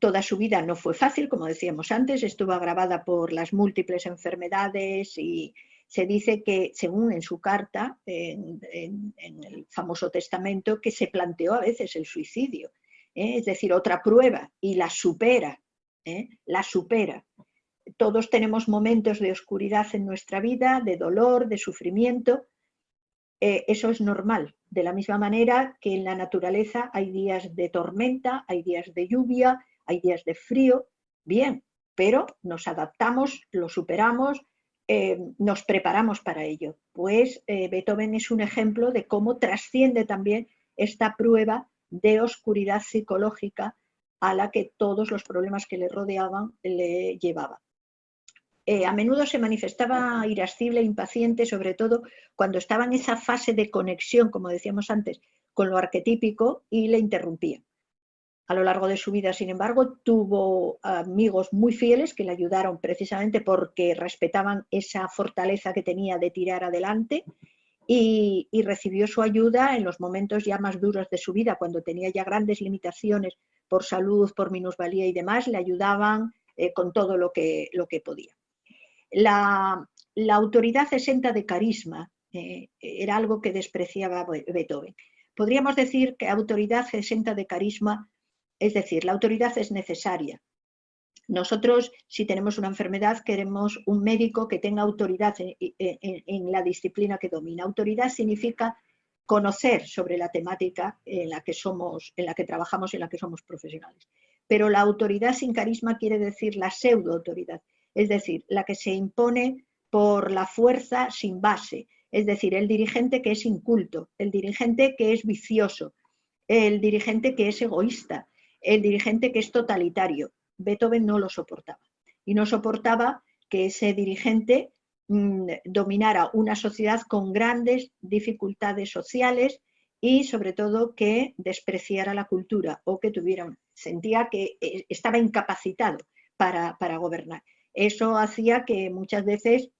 S1: Toda su vida no fue fácil, como decíamos antes, estuvo agravada por las múltiples enfermedades y se dice que, según en su carta, en el famoso testamento, que se planteó a veces el suicidio, es decir, otra prueba, y la supera, la supera. Todos tenemos momentos de oscuridad en nuestra vida, de dolor, de sufrimiento, eso es normal. De la misma manera que en la naturaleza hay días de tormenta, hay días de lluvia, hay días de frío, bien, pero nos adaptamos, lo superamos, nos preparamos para ello. Pues Beethoven es un ejemplo de cómo trasciende también esta prueba de oscuridad psicológica a la que todos los problemas que le rodeaban le llevaban. A menudo se manifestaba irascible e impaciente, sobre todo cuando estaba en esa fase de conexión, como decíamos antes, con lo arquetípico y le interrumpía. A lo largo de su vida, sin embargo, tuvo amigos muy fieles que le ayudaron precisamente porque respetaban esa fortaleza que tenía de tirar adelante y recibió su ayuda en los momentos ya más duros de su vida, cuando tenía ya grandes limitaciones por salud, por minusvalía y demás, le ayudaban con todo lo que podía. La autoridad exenta de carisma era algo que despreciaba Beethoven. Podríamos decir que autoridad exenta de carisma, es decir, la autoridad es necesaria. Nosotros, si tenemos una enfermedad, queremos un médico que tenga autoridad en la disciplina que domina. Autoridad significa conocer sobre la temática en la que trabajamos y en la que somos profesionales. Pero la autoridad sin carisma quiere decir la pseudo-autoridad, es decir, la que se impone por la fuerza sin base, es decir, el dirigente que es inculto, el dirigente que es vicioso, el dirigente que es egoísta, el dirigente que es totalitario. Beethoven no lo soportaba. Y no soportaba que ese dirigente dominara una sociedad con grandes dificultades sociales y sobre todo que despreciara la cultura o que sentía que estaba incapacitado para gobernar. Eso hacía que muchas veces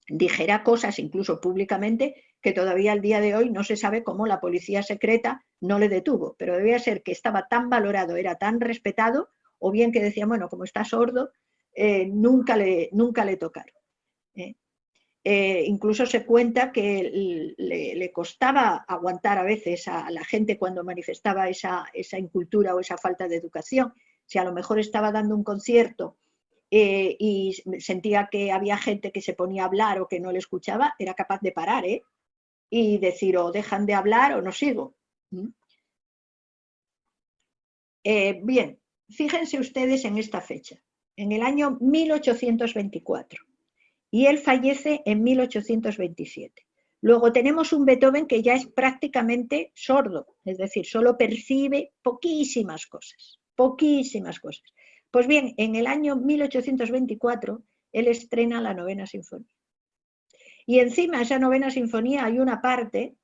S1: dijera cosas, incluso públicamente, que todavía al día de hoy no se sabe cómo la policía secreta no le detuvo, pero debía ser que estaba tan valorado, era tan respetado, o bien que decían, bueno, como está sordo, nunca le tocaron. Incluso se cuenta que le costaba aguantar a veces a la gente cuando manifestaba esa incultura o esa falta de educación. Si a lo mejor estaba dando un concierto y sentía que había gente que se ponía a hablar o que no le escuchaba, era capaz de parar y decir o dejan de hablar o no sigo. Bien, fíjense ustedes en esta fecha, en el año 1824, y él fallece en 1827. Luego tenemos un Beethoven que ya es prácticamente sordo, es decir, solo percibe poquísimas cosas, poquísimas cosas. Pues bien, en el año 1824 él estrena la Novena Sinfonía. Y encima de esa Novena Sinfonía hay una parte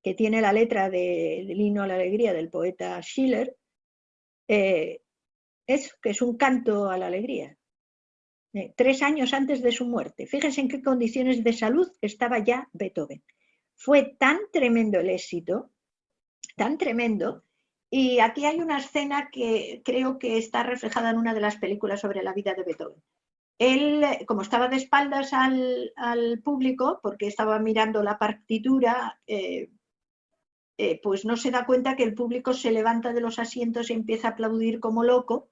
S1: que tiene la letra del Himno a la Alegría del poeta Schiller, que es un canto a la alegría. 3 años antes de su muerte. Fíjense en qué condiciones de salud estaba ya Beethoven. Fue tan tremendo el éxito, tan tremendo, y aquí hay una escena que creo que está reflejada en una de las películas sobre la vida de Beethoven. Él, como estaba de espaldas al público, porque estaba mirando la partitura, pues no se da cuenta que el público se levanta de los asientos y empieza a aplaudir como loco,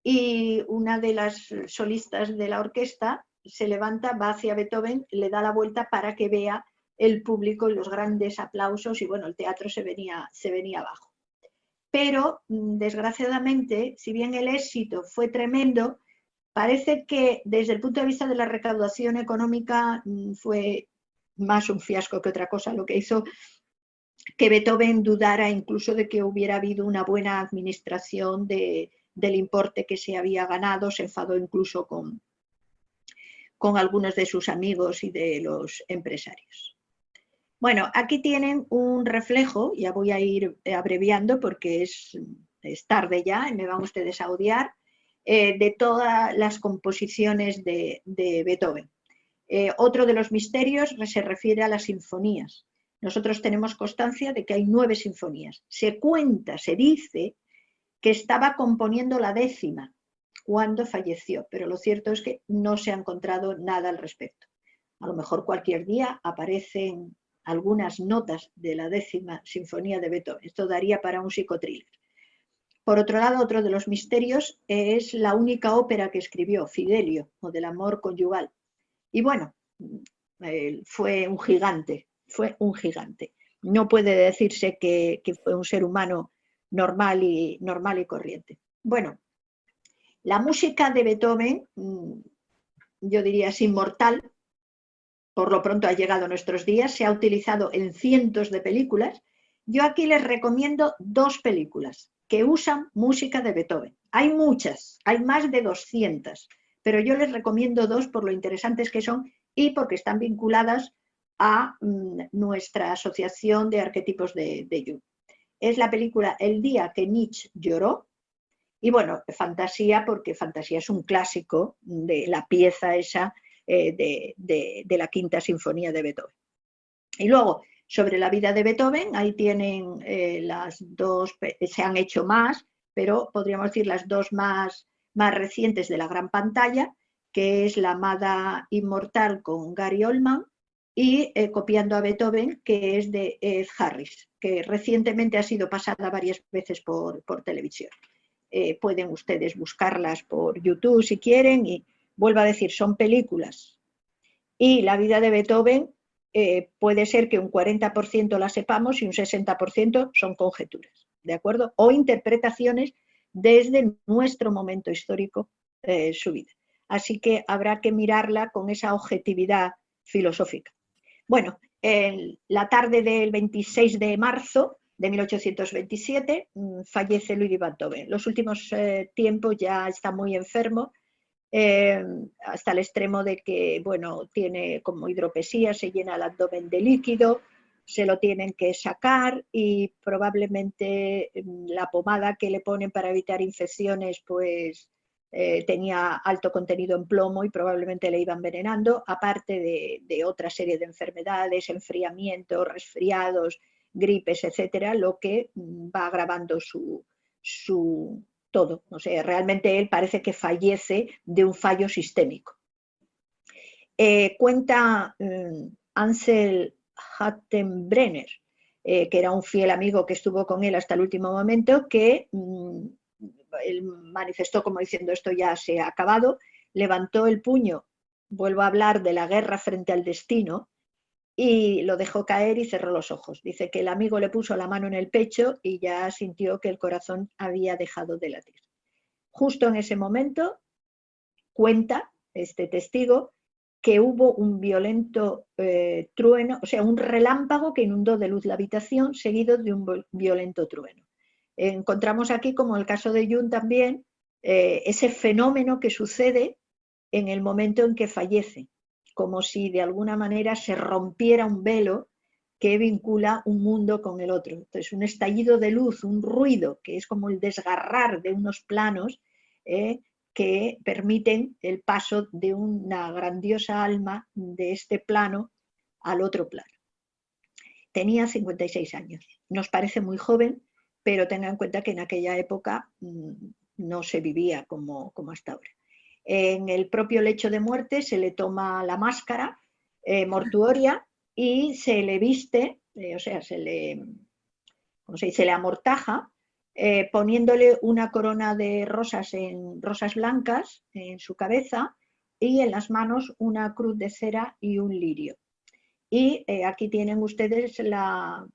S1: y una de las solistas de la orquesta se levanta, va hacia Beethoven, le da la vuelta para que vea el público, los grandes aplausos y bueno, el teatro se venía abajo. Pero desgraciadamente, si bien el éxito fue tremendo, parece que desde el punto de vista de la recaudación económica fue más un fiasco que otra cosa, lo que hizo que Beethoven dudara incluso de que hubiera habido una buena administración del importe que se había ganado, se enfadó incluso con algunos de sus amigos y de los empresarios. Bueno, aquí tienen un reflejo, ya voy a ir abreviando porque es tarde ya y me van ustedes a odiar, de todas las composiciones de Beethoven. Otro de los misterios se refiere a las sinfonías. Nosotros tenemos constancia de que hay 9 sinfonías. Se cuenta, se dice que estaba componiendo la 10ª cuando falleció, pero lo cierto es que no se ha encontrado nada al respecto. A lo mejor cualquier día aparecen algunas notas de la 10ª sinfonía de Beethoven. Esto daría para un psicotriller. Por otro lado, otro de los misterios es la única ópera que escribió, Fidelio, o del amor conyugal. Y bueno, fue un gigante. No puede decirse que fue un ser humano normal y corriente. Bueno, la música de Beethoven, yo diría es inmortal, por lo pronto ha llegado a nuestros días, se ha utilizado en cientos de películas. Yo aquí les recomiendo 2 películas que usan música de Beethoven. Hay muchas, hay más de 200, pero yo les recomiendo 2 por lo interesantes que son y porque están vinculadas a nuestra asociación de arquetipos de Jung. Es la película El día que Nietzsche lloró, y bueno, Fantasía, porque Fantasía es un clásico de la pieza esa de la 5ª sinfonía de Beethoven. Y luego, sobre la vida de Beethoven, ahí tienen las 2, se han hecho más, pero podríamos decir las 2 más recientes de la gran pantalla, que es La amada inmortal con Gary Oldman y Copiando a Beethoven, que es de Ed Harris, que recientemente ha sido pasada varias veces por televisión. Pueden ustedes buscarlas por YouTube si quieren y vuelvo a decir, son películas. Y la vida de Beethoven puede ser que un 40% la sepamos y un 60% son conjeturas, ¿de acuerdo? O interpretaciones desde nuestro momento histórico, su vida. Así que habrá que mirarla con esa objetividad filosófica. Bueno, la tarde del 26 de marzo de 1827 fallece Ludwig Beethoven. Los últimos tiempos ya está muy enfermo, hasta el extremo de que, bueno, tiene como hidropesía, se llena el abdomen de líquido, se lo tienen que sacar y probablemente la pomada que le ponen para evitar infecciones, pues tenía alto contenido en plomo y probablemente le iba envenenando, aparte de otra serie de enfermedades, enfriamientos, resfriados, gripes, etcétera, lo que va agravando su todo. O sea, realmente él parece que fallece de un fallo sistémico. Cuenta Ansel Hattenbrenner, que era un fiel amigo que estuvo con él hasta el último momento, que él manifestó como diciendo esto ya se ha acabado, levantó el puño, vuelvo a hablar de la guerra frente al destino, y lo dejó caer y cerró los ojos. Dice que el amigo le puso la mano en el pecho y ya sintió que el corazón había dejado de latir. Justo en ese momento cuenta este testigo que hubo un violento trueno, o sea, un relámpago que inundó de luz la habitación seguido de un violento trueno. Encontramos aquí, como en el caso de Jung también, ese fenómeno que sucede en el momento en que fallece, como si de alguna manera se rompiera un velo que vincula un mundo con el otro. Entonces, un estallido de luz, un ruido, que es como el desgarrar de unos planos que permiten el paso de una grandiosa alma de este plano al otro plano. Tenía 56 años. Nos parece muy joven, pero tengan en cuenta que en aquella época no se vivía como hasta ahora. En el propio lecho de muerte se le toma la máscara mortuoria y se le viste, o sea, se le amortaja, poniéndole una corona de rosas blancas en su cabeza y en las manos una cruz de cera y un lirio. Y aquí tienen ustedes la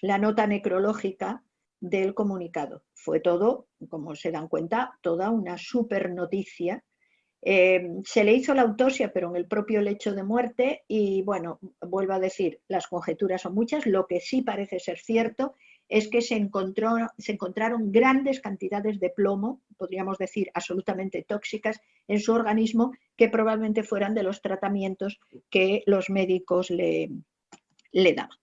S1: nota necrológica del comunicado. Fue todo, como se dan cuenta, toda una super noticia. Se le hizo la autopsia, pero en el propio lecho de muerte, y bueno, vuelvo a decir, las conjeturas son muchas. Lo que sí parece ser cierto es que se encontraron grandes cantidades de plomo, podríamos decir absolutamente tóxicas, en su organismo, que probablemente fueran de los tratamientos que los médicos le daban.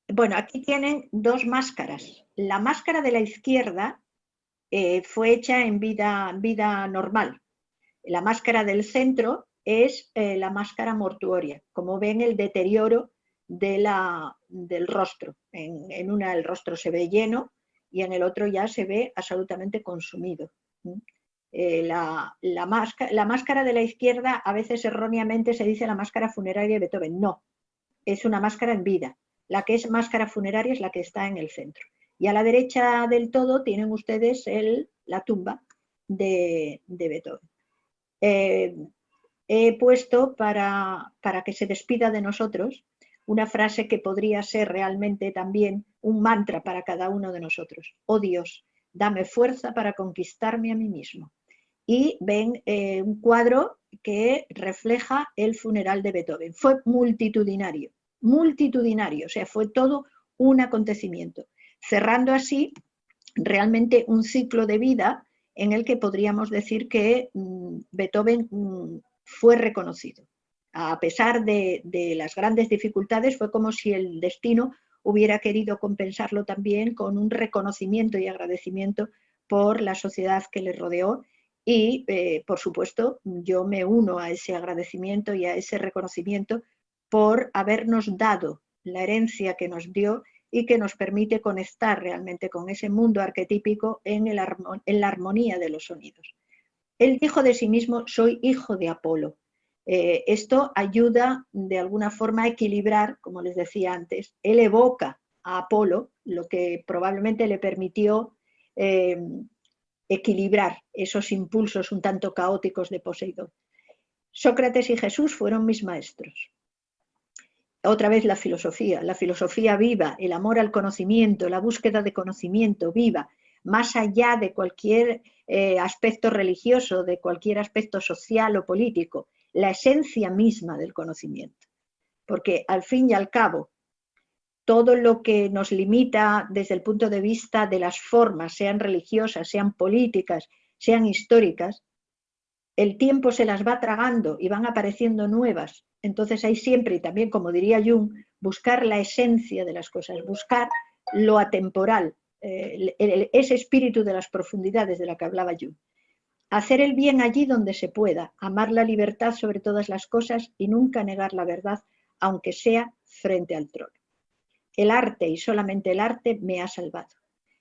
S1: Bueno, aquí tienen dos máscaras. La máscara de la izquierda fue hecha en vida normal. La máscara del centro es la máscara mortuoria. Como ven, el deterioro del rostro. En una el rostro se ve lleno y en el otro ya se ve absolutamente consumido. La máscara de la izquierda a veces erróneamente se dice la máscara funeraria de Beethoven. No, es una máscara en vida. La que es máscara funeraria es la que está en el centro. Y a la derecha del todo tienen ustedes la tumba de Beethoven. He puesto para que se despida de nosotros una frase que podría ser realmente también un mantra para cada uno de nosotros. Oh Dios, dame fuerza para conquistarme a mí mismo. Y ven un cuadro que refleja el funeral de Beethoven. Fue multitudinario, o sea, fue todo un acontecimiento, cerrando así realmente un ciclo de vida en el que podríamos decir que Beethoven fue reconocido. A pesar de las grandes dificultades, fue como si el destino hubiera querido compensarlo también con un reconocimiento y agradecimiento por la sociedad que le rodeó. Y, por supuesto, yo me uno a ese agradecimiento y a ese reconocimiento por habernos dado la herencia que nos dio y que nos permite conectar realmente con ese mundo arquetípico en la armonía de los sonidos. Él dijo de sí mismo, soy hijo de Apolo. Esto ayuda de alguna forma a equilibrar, como les decía antes. Él evoca a Apolo, lo que probablemente le permitió equilibrar esos impulsos un tanto caóticos de Poseidón. Sócrates y Jesús fueron mis maestros. Otra vez la filosofía viva, el amor al conocimiento, la búsqueda de conocimiento viva, más allá de cualquier aspecto religioso, de cualquier aspecto social o político, la esencia misma del conocimiento. Porque al fin y al cabo, todo lo que nos limita desde el punto de vista de las formas, sean religiosas, sean políticas, sean históricas, el tiempo se las va tragando y van apareciendo nuevas. Entonces hay siempre, y también como diría Jung, buscar la esencia de las cosas, buscar lo atemporal, ese espíritu de las profundidades de la que hablaba Jung. Hacer el bien allí donde se pueda, amar la libertad sobre todas las cosas y nunca negar la verdad, aunque sea frente al trono. El arte y solamente el arte me ha salvado.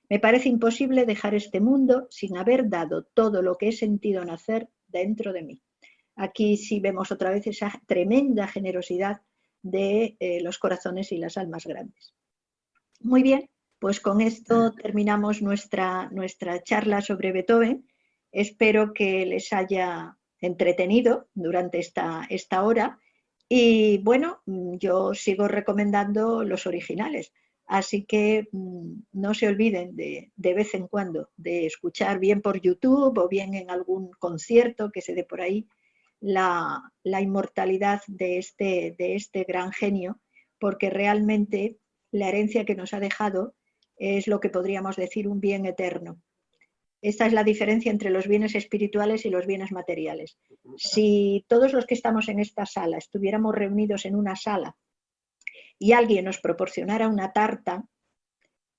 S1: Me parece imposible dejar este mundo sin haber dado todo lo que he sentido nacer dentro de mí. Aquí sí vemos otra vez esa tremenda generosidad de los corazones y las almas grandes. Muy bien, pues con esto terminamos nuestra charla sobre Beethoven. Espero que les haya entretenido durante esta hora. Y bueno, yo sigo recomendando los originales. Así que no se olviden de vez en cuando de escuchar bien por YouTube o bien en algún concierto que se dé por ahí la inmortalidad de este gran genio, porque realmente la herencia que nos ha dejado es lo que podríamos decir un bien eterno. Esta es la diferencia entre los bienes espirituales y los bienes materiales. Si todos los que estamos en esta sala estuviéramos reunidos en una sala y alguien nos proporcionara una tarta,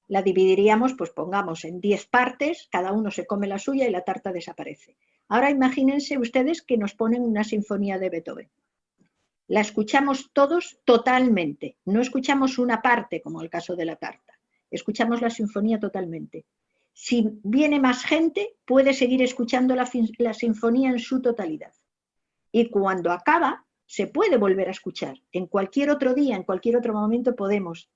S1: la dividiríamos, pues pongamos, en 10 partes, cada uno se come la suya y la tarta desaparece. Ahora imagínense ustedes que nos ponen una sinfonía de Beethoven. La escuchamos todos totalmente, no escuchamos una parte como el caso de la tarta, escuchamos la sinfonía totalmente. Si viene más gente, puede seguir escuchando la sinfonía en su totalidad. Y cuando acaba, se puede volver a escuchar. En cualquier otro día, en cualquier otro momento podemos.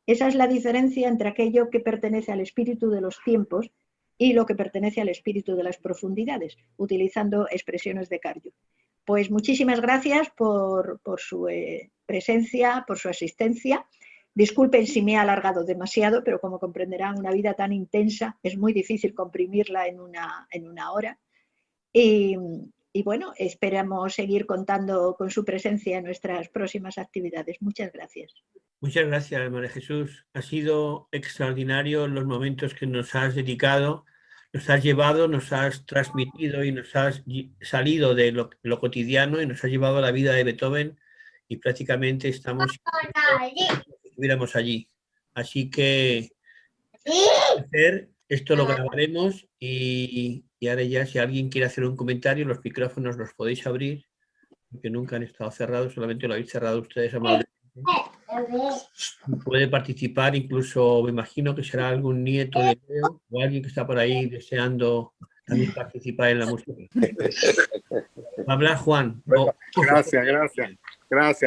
S1: Esa es la diferencia entre aquello que pertenece al espíritu de los tiempos y lo que pertenece al espíritu de las profundidades, utilizando expresiones de Carl Jung. Pues muchísimas gracias por su presencia, por su asistencia. Disculpen si me he alargado demasiado, pero como comprenderán, una vida tan intensa es muy difícil comprimirla en una hora. Y bueno, esperamos seguir contando con su presencia en nuestras próximas actividades. Muchas gracias.
S2: Muchas gracias, María Jesús. Ha sido extraordinario los momentos que nos has dedicado, nos has llevado, nos has transmitido y nos has salido de lo cotidiano y nos has llevado a la vida de Beethoven y prácticamente estamos como si estuviéramos allí. Así que esto lo grabaremos y ahora ya si alguien quiere hacer un comentario, los micrófonos los podéis abrir, porque nunca han estado cerrados, solamente lo habéis cerrado ustedes amablemente. Puede participar, incluso me imagino que será algún nieto de Leo o alguien que está por ahí deseando también participar en la música. Habla Juan.
S3: Bueno, gracias.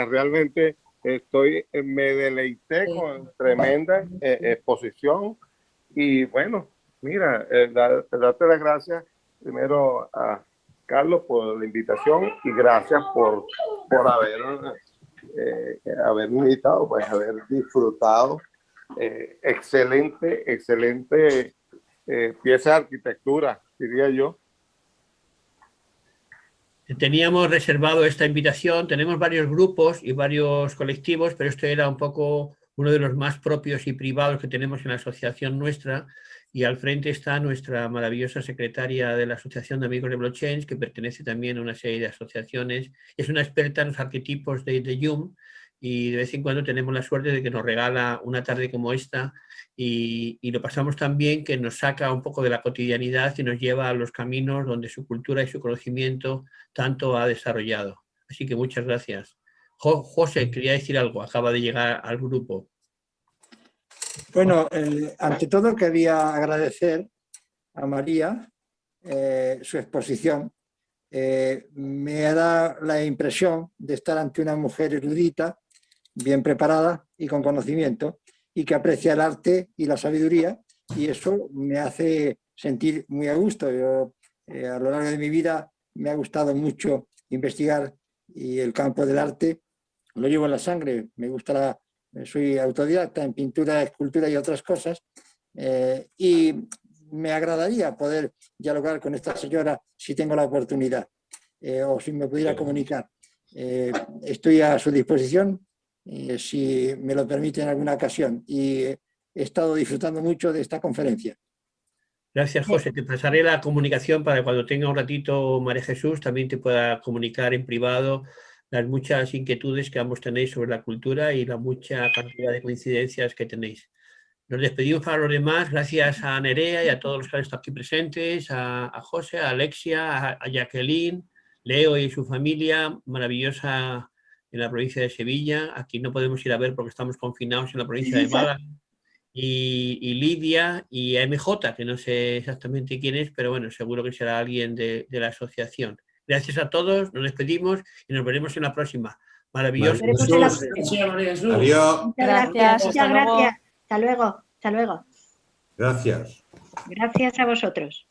S3: Realmente me deleité con tremenda exposición y bueno, mira, darte las gracias primero a Carlos por la invitación y gracias por haberme invitado, pues haber disfrutado. Excelente pieza de arquitectura, diría yo.
S2: Teníamos reservado esta invitación, tenemos varios grupos y varios colectivos, pero este era un poco uno de los más propios y privados que tenemos en la asociación nuestra, y al frente está nuestra maravillosa secretaria de la Asociación de Amigos de Blockchain, que pertenece también a una serie de asociaciones, es una experta en los arquetipos de Jung, y de vez en cuando tenemos la suerte de que nos regala una tarde como esta, y lo pasamos tan bien que nos saca un poco de la cotidianidad y nos lleva a los caminos donde su cultura y su conocimiento tanto ha desarrollado. Así que muchas gracias. José, quería decir algo, acaba de llegar al grupo.
S4: Bueno, ante todo quería agradecer a María su exposición. Me da la impresión de estar ante una mujer erudita, bien preparada y con conocimiento, y que aprecia el arte y la sabiduría, y eso me hace sentir muy a gusto. Yo, a lo largo de mi vida me ha gustado mucho investigar y el campo del arte lo llevo en la sangre. Me gusta soy autodidacta en pintura, escultura y otras cosas, y me agradaría poder dialogar con esta señora si tengo la oportunidad, o si me pudiera comunicar. Estoy a su disposición, si me lo permite en alguna ocasión, y he estado disfrutando mucho de esta conferencia.
S2: Gracias, José. Te pasaré la comunicación para cuando tenga un ratito María Jesús, también te pueda comunicar en privado las muchas inquietudes que ambos tenéis sobre la cultura y la mucha cantidad de coincidencias que tenéis. Nos despedimos para los demás, gracias a Nerea y a todos los que han estado aquí presentes, a José, a Alexia, a Jacqueline, Leo y su familia maravillosa en la provincia de Sevilla. Aquí no podemos ir a ver porque estamos confinados en la provincia de Málaga. Y Lidia y a MJ, que no sé exactamente quién es, pero bueno, seguro que será alguien de la asociación. Gracias a todos, nos despedimos y nos veremos en la próxima. Maravilloso.
S5: Gracias, adiós.
S1: Gracias, muchas gracias. Hasta luego.
S5: Gracias.
S1: Gracias a vosotros.